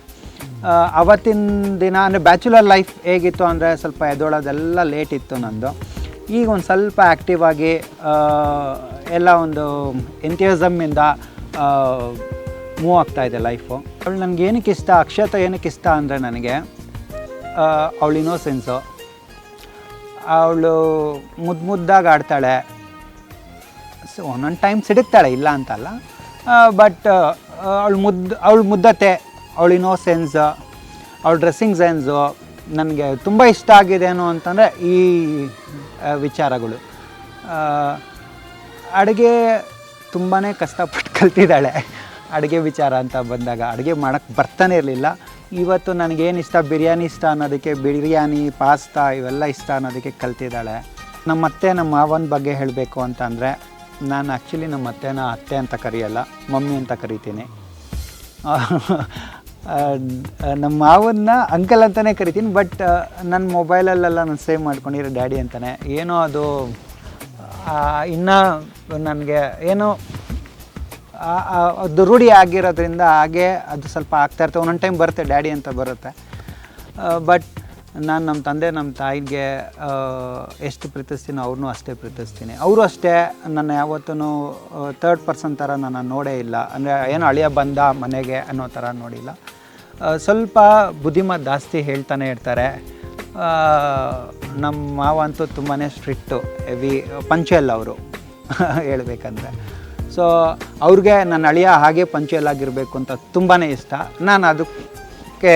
ಅವತ್ತಿನ ದಿನ ಅಂದರೆ ಬ್ಯಾಚುಲರ್ ಲೈಫ್ ಹೇಗಿತ್ತು ಅಂದರೆ ಸ್ವಲ್ಪ ಎದ್ದೋಳೋದೆಲ್ಲ ಲೇಟ್ ಇತ್ತು ನಂದು. ಈಗ ಒಂದು ಸ್ವಲ್ಪ ಆ್ಯಕ್ಟಿವ್ ಆಗಿ ಎಲ್ಲ ಒಂದು ಎಂಥ್ಯೂಸಮ್ಮಿಂದ ಮೂವ್ ಆಗ್ತಾಯಿದೆ ಲೈಫು. ಅವಳು ನನಗೆ ಏನಕ್ಕೆ ಇಷ್ಟ, ಅಕ್ಷತಾ ಏನಕ್ಕೆ ಇಷ್ಟ ಅಂದರೆ ನನಗೆ ಅವಳು ಇನ್ನೋಸೆನ್ಸು, ಅವಳು ಮುದ್ದಾಗಿ ಆಡ್ತಾಳೆ. ಸೊ ಒಂದೊಂದು ಟೈಮ್ ಸಿಡುಕ್ತಾಳೆ, ಇಲ್ಲ ಅಂತಲ್ಲ, ಬಟ್ ಅವಳು ಮುದ್ದತೆ, ಅವಳು ಇನ್ನೋಸೆನ್ಸ್, ಅವಳ ಡ್ರೆಸ್ಸಿಂಗ್ ಸೆನ್ಸು ನನಗೆ ತುಂಬ ಇಷ್ಟ ಆಗಿದೆನೋ ಅಂತಂದರೆ ಈ ವಿಚಾರಗಳು. ಅಡುಗೆ ತುಂಬಾ ಕಷ್ಟಪಟ್ಟು ಕಲ್ತಿದ್ದಾಳೆ. ಅಡುಗೆ ವಿಚಾರ ಅಂತ ಬಂದಾಗ ಅಡುಗೆ ಮಾಡೋಕ್ಕೆ ಬರ್ತಾನೆ ಇರಲಿಲ್ಲ. ಇವತ್ತು ನನಗೇನು ಇಷ್ಟ, ಬಿರಿಯಾನಿ ಇಷ್ಟ ಅನ್ನೋದಕ್ಕೆ ಬಿರಿಯಾನಿ, ಪಾಸ್ತಾ ಇವೆಲ್ಲ ಇಷ್ಟ ಅನ್ನೋದಕ್ಕೆ ಕಲ್ತಿದ್ದಾಳೆ. ನಮ್ಮ ಅತ್ತೆ ನಮ್ಮ ಮಾವನ ಬಗ್ಗೆ ಹೇಳಬೇಕು ಅಂತಂದರೆ, ನಾನು ಆ್ಯಕ್ಚುಲಿ ನಮ್ಮ ಅತ್ತೆನ ಅತ್ತೆ ಅಂತ ಕರೆಯಲ್ಲ, ಮಮ್ಮಿ ಅಂತ ಕರಿತೀನಿ. ನಮ್ಮ ಮಾವನ್ನ ಅಂಕಲ್ ಅಂತಲೇ ಕರಿತೀನಿ, ಬಟ್ ನನ್ನ ಮೊಬೈಲಲ್ಲೆಲ್ಲ ನಾನು ಸೇವ್ ಮಾಡ್ಕೊಂಡಿರೋ ಡ್ಯಾಡಿ ಅಂತಲೇ. ಏನೋ ಅದು ಇನ್ನೂ ನನಗೆ ಏನೋ ಅದು ರೂಢಿ ಆಗಿರೋದ್ರಿಂದ ಹಾಗೆ ಅದು ಸ್ವಲ್ಪ ಆಗ್ತಾಯಿರ್ತವೆ. ಒಂದೊಂದು ಟೈಮ್ ಬರುತ್ತೆ ಡ್ಯಾಡಿ ಅಂತ ಬರುತ್ತೆ, ಬಟ್ ನಾನು ನಮ್ಮ ತಂದೆ ನಮ್ಮ ತಾಯಿಗೆ ಎಷ್ಟು ಪ್ರೀತಿಸ್ತೀನೋ ಅವ್ರನ್ನೂ ಅಷ್ಟೇ ಪ್ರೀತಿಸ್ತೀನಿ. ಅವರು ಅಷ್ಟೇ ನನ್ನ ಯಾವತ್ತೂ ಥರ್ಡ್ ಪರ್ಸನ್ ಥರ ನನ್ನ ನೋಡೇ ಇಲ್ಲ. ಅಂದರೆ ಏನು ಅಳಿಯ ಬಂದ ಮನೆಗೆ ಅನ್ನೋ ಥರ ನೋಡಿಲ್ಲ. ಸ್ವಲ್ಪ ಬುದ್ಧಿಮಾತು ಜಾಸ್ತಿ ಹೇಳ್ತಾನೆ ಇರ್ತಾರೆ. ನಮ್ಮ ಮಾವ ಅಂತೂ ತುಂಬಾ ಸ್ಟ್ರಿಕ್ಟು, ಹೆವಿ ಪಂಚುಯಲ್ ಅವರು ಹೇಳ್ಬೇಕಂದ್ರೆ. ಸೊ ಅವ್ರಿಗೆ ನನ್ನ ಅಳಿಯ ಹಾಗೆ ಪಂಚುಯಲ್ ಆಗಿರಬೇಕು ಅಂತ ತುಂಬಾ ಇಷ್ಟ. ನಾನು ಅದಕ್ಕೆ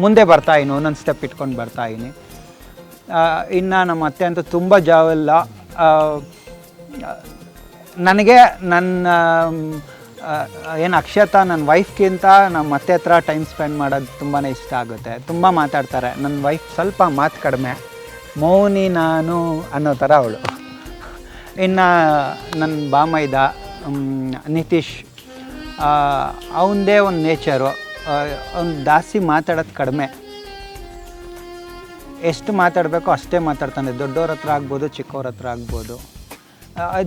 ಮುಂದೆ ಬರ್ತಾಯಿನಿ, ಒಂದೊಂದು ಸ್ಟೆಪ್ ಇಟ್ಕೊಂಡು ಬರ್ತಾಯಿನಿ. ಇನ್ನು ನಮ್ಮ ಅತ್ತೆ ಅಂತೂ ತುಂಬ ಜಾವಲ್ಲ. ನನಗೆ ನನ್ನ ಏನು ಅಕ್ಷತಾ ನನ್ನ ವೈಫ್ಗಿಂತ ನಮ್ಮ ಅತ್ತೆ ಹತ್ರ ಟೈಮ್ ಸ್ಪೆಂಡ್ ಮಾಡೋದು ತುಂಬಾ ಇಷ್ಟ ಆಗುತ್ತೆ. ತುಂಬ ಮಾತಾಡ್ತಾರೆ. ನನ್ನ ವೈಫ್ ಸ್ವಲ್ಪ ಮಾತು ಕಡಿಮೆ, ಮೌನಿ ನಾನು ಅನ್ನೋ ಥರ ಅವಳು. ಇನ್ನು ನನ್ನ ಬಾಮೈದ ನಿತೀಶ್, ಅವನದೇ ಒಂದು ನೇಚರು. ಅವ್ನು ಜಾಸ್ತಿ ಮಾತಾಡೋದು ಕಡಿಮೆ, ಎಷ್ಟು ಮಾತಾಡಬೇಕೋ ಅಷ್ಟೇ ಮಾತಾಡ್ತಾನೆ. ದೊಡ್ಡವ್ರ ಹತ್ರ ಆಗ್ಬೋದು, ಚಿಕ್ಕವ್ರ ಹತ್ರ ಆಗ್ಬೋದು.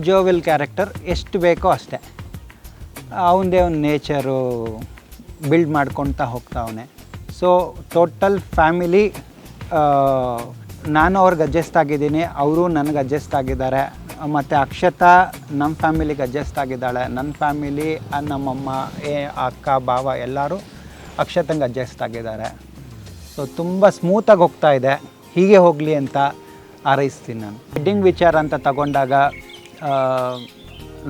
ಜೋವಿಲ್ ಕ್ಯಾರೆಕ್ಟರ್, ಎಷ್ಟು ಬೇಕೋ ಅಷ್ಟೇ. ಅವನದೇ ಒಂದು ನೇಚರು ಬಿಲ್ಡ್ ಮಾಡ್ಕೊಳ್ತಾ ಹೋಗ್ತಾವನೆ. ಸೊ ಟೋಟಲ್ ಫ್ಯಾಮಿಲಿ, ನಾನು ಅವ್ರಿಗೆ ಅಡ್ಜಸ್ಟ್ ಆಗಿದ್ದೀನಿ, ಅವರು ನನಗೆ ಅಡ್ಜಸ್ಟ್ ಆಗಿದ್ದಾರೆ. ಮತ್ತು ಅಕ್ಷತಾ ನಮ್ಮ ಫ್ಯಾಮಿಲಿಗೆ ಅಡ್ಜಸ್ಟ್ ಆಗಿದ್ದಾಳೆ. ನನ್ನ ಫ್ಯಾಮಿಲಿ, ನಮ್ಮಮ್ಮ, ಅಕ್ಕ, ಭಾವ ಎಲ್ಲರೂ ಅಕ್ಷತಂಗೆ ಅಡ್ಜಸ್ಟ್ ಆಗಿದ್ದಾರೆ. ಸೊ ತುಂಬ ಸ್ಮೂತಾಗಿ ಹೋಗ್ತಾ ಇದೆ. ಹೀಗೆ ಹೋಗಲಿ ಅಂತ ಹಾರೈಸ್ತೀನಿ ನಾನು. ವೆಡ್ಡಿಂಗ್ ವಿಚಾರ ಅಂತ ತಗೊಂಡಾಗ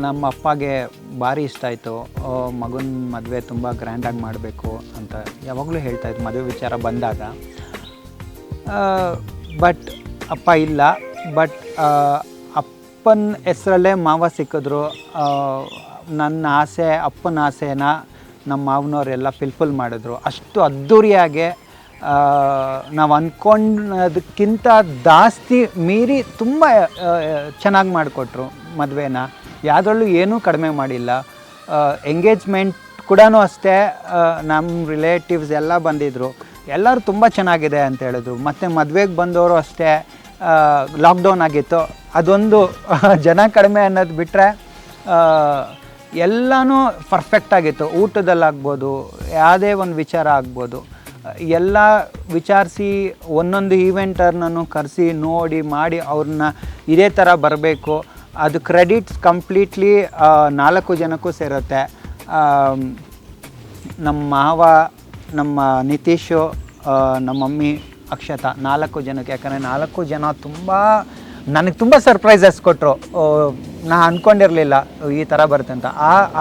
ನಮ್ಮ ಅಪ್ಪಗೆ ಭಾರಿ ಇಷ್ಟ ಆಯಿತು. ಮಗನ ಮದುವೆ ತುಂಬ ಗ್ರ್ಯಾಂಡಾಗಿ ಮಾಡಬೇಕು ಅಂತ ಯಾವಾಗಲೂ ಹೇಳ್ತಾಯಿದ್ರು ಮದುವೆ ವಿಚಾರ ಬಂದಾಗ. ಬಟ್ ಅಪ್ಪ ಇಲ್ಲ. ಬಟ್ ಅಪ್ಪನ ಹೆಸರಲ್ಲೇ ಮಾವ ಸಿಕ್ಕಿದ್ರು. ನನ್ನ ಆಸೆ, ಅಪ್ಪನ ಆಸೆನ ನಮ್ಮ ಮಾವನವರೆಲ್ಲ ಫುಲ್ಫಿಲ್ ಮಾಡಿದ್ರು. ಅಷ್ಟು ಅದ್ಧೂರಿಯಾಗೆ ನಾವು ಅಂದ್ಕೊಂಡದಕ್ಕಿಂತ ಜಾಸ್ತಿ ಮೀರಿ ತುಂಬ ಚೆನ್ನಾಗಿ ಮಾಡಿಕೊಟ್ರು ಮದುವೆನ. ಯಾವುದ್ರಲ್ಲೂ ಏನೂ ಕಡಿಮೆ ಮಾಡಿಲ್ಲ. ಎಂಗೇಜ್ಮೆಂಟ್ ಕೂಡ ಅಷ್ಟೇ, ನಮ್ಮ ರಿಲೇಟಿವ್ಸ್ ಎಲ್ಲ ಬಂದಿದ್ದರು. ಎಲ್ಲರೂ ತುಂಬ ಚೆನ್ನಾಗಿದೆ ಅಂತ ಹೇಳಿದ್ರು. ಮತ್ತು ಮದುವೆಗೆ ಬಂದವರು ಅಷ್ಟೇ. ಲಾಕ್ಡೌನ್ ಆಗಿತ್ತು, ಅದೊಂದು ಜನ ಕಡಿಮೆ ಅನ್ನೋದು ಬಿಟ್ಟರೆ ಎಲ್ಲನೂ ಪರ್ಫೆಕ್ಟಾಗಿತ್ತು. ಊಟದಲ್ಲಾಗ್ಬೋದು, ಯಾವುದೇ ಒಂದು ವಿಚಾರ ಆಗ್ಬೋದು, ಎಲ್ಲ ವಿಚಾರಿಸಿ ಒಂದೊಂದು ಈವೆಂಟರ್ನೂ ಕರೆಸಿ ನೋಡಿ ಮಾಡಿ ಅವ್ರನ್ನ ಇದೇ ಥರ ಬರಬೇಕು. ಅದು ಕ್ರೆಡಿಟ್ಸ್ ಕಂಪ್ಲೀಟ್ಲಿ 4 ಜನಕ್ಕೂ ಸೇರುತ್ತೆ. ನಮ್ಮ ಮಾವ, ನಮ್ಮ ನಿತೀಶು, ನಮ್ಮ ಮಮ್ಮಿ ಅಕ್ಷತಾ, 4 ಜನಕ್ಕೆ. ಯಾಕಂದರೆ 4 ಜನ ನನಗೆ ತುಂಬ ಸರ್ಪ್ರೈಸಸ್ ಕೊಟ್ಟರು. ನಾನು ಅಂದ್ಕೊಂಡಿರಲಿಲ್ಲ ಈ ಥರ ಬರುತ್ತೆ ಅಂತ.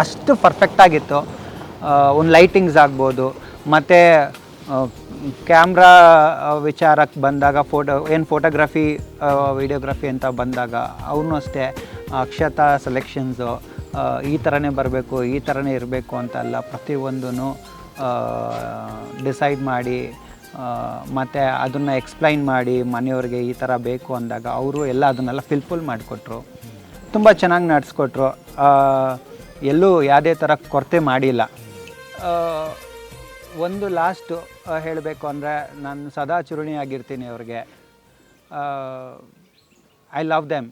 ಅಷ್ಟು ಪರ್ಫೆಕ್ಟಾಗಿತ್ತು. ಒಂದು ಲೈಟಿಂಗ್ಸ್ ಆಗ್ಬೋದು, ಮತ್ತು ಕ್ಯಾಮ್ರಾ ವಿಚಾರಕ್ಕೆ ಬಂದಾಗ, ಫೋಟೋಗ್ರಫಿ ವಿಡಿಯೋಗ್ರಫಿ ಅಂತ ಬಂದಾಗ ಅವನು ಅಷ್ಟೇ. ಅಕ್ಷತಾ ಸೆಲೆಕ್ಷನ್ಸು ಈ ಥರನೇ ಬರಬೇಕು, ಈ ಥರನೇ ಇರಬೇಕು ಅಂತಲ್ಲ, ಪ್ರತಿಯೊಂದೂ ಡಿಸೈಡ್ ಮಾಡಿ ಮತ್ತು ಅದನ್ನು ಎಕ್ಸ್ಪ್ಲೈನ್ ಮಾಡಿ ಮನೆಯವ್ರಿಗೆ ಈ ಥರ ಬೇಕು ಅಂದಾಗ ಅವರು ಎಲ್ಲ ಅದನ್ನೆಲ್ಲ ಫುಲ್ಫಿಲ್ ಮಾಡಿಕೊಟ್ರು. ತುಂಬ ಚೆನ್ನಾಗಿ ನಡೆಸ್ಕೊಟ್ರು. ಎಲ್ಲೂ ಯಾವುದೇ ಥರ ಕೊರತೆ ಮಾಡಿಲ್ಲ. ಒಂದು ಲಾಸ್ಟು ಹೇಳಬೇಕು ಅಂದರೆ, ನಾನು ಸದಾ ಚಿರುಣಿಯಾಗಿರ್ತೀನಿ ಅವ್ರಿಗೆ. I love them.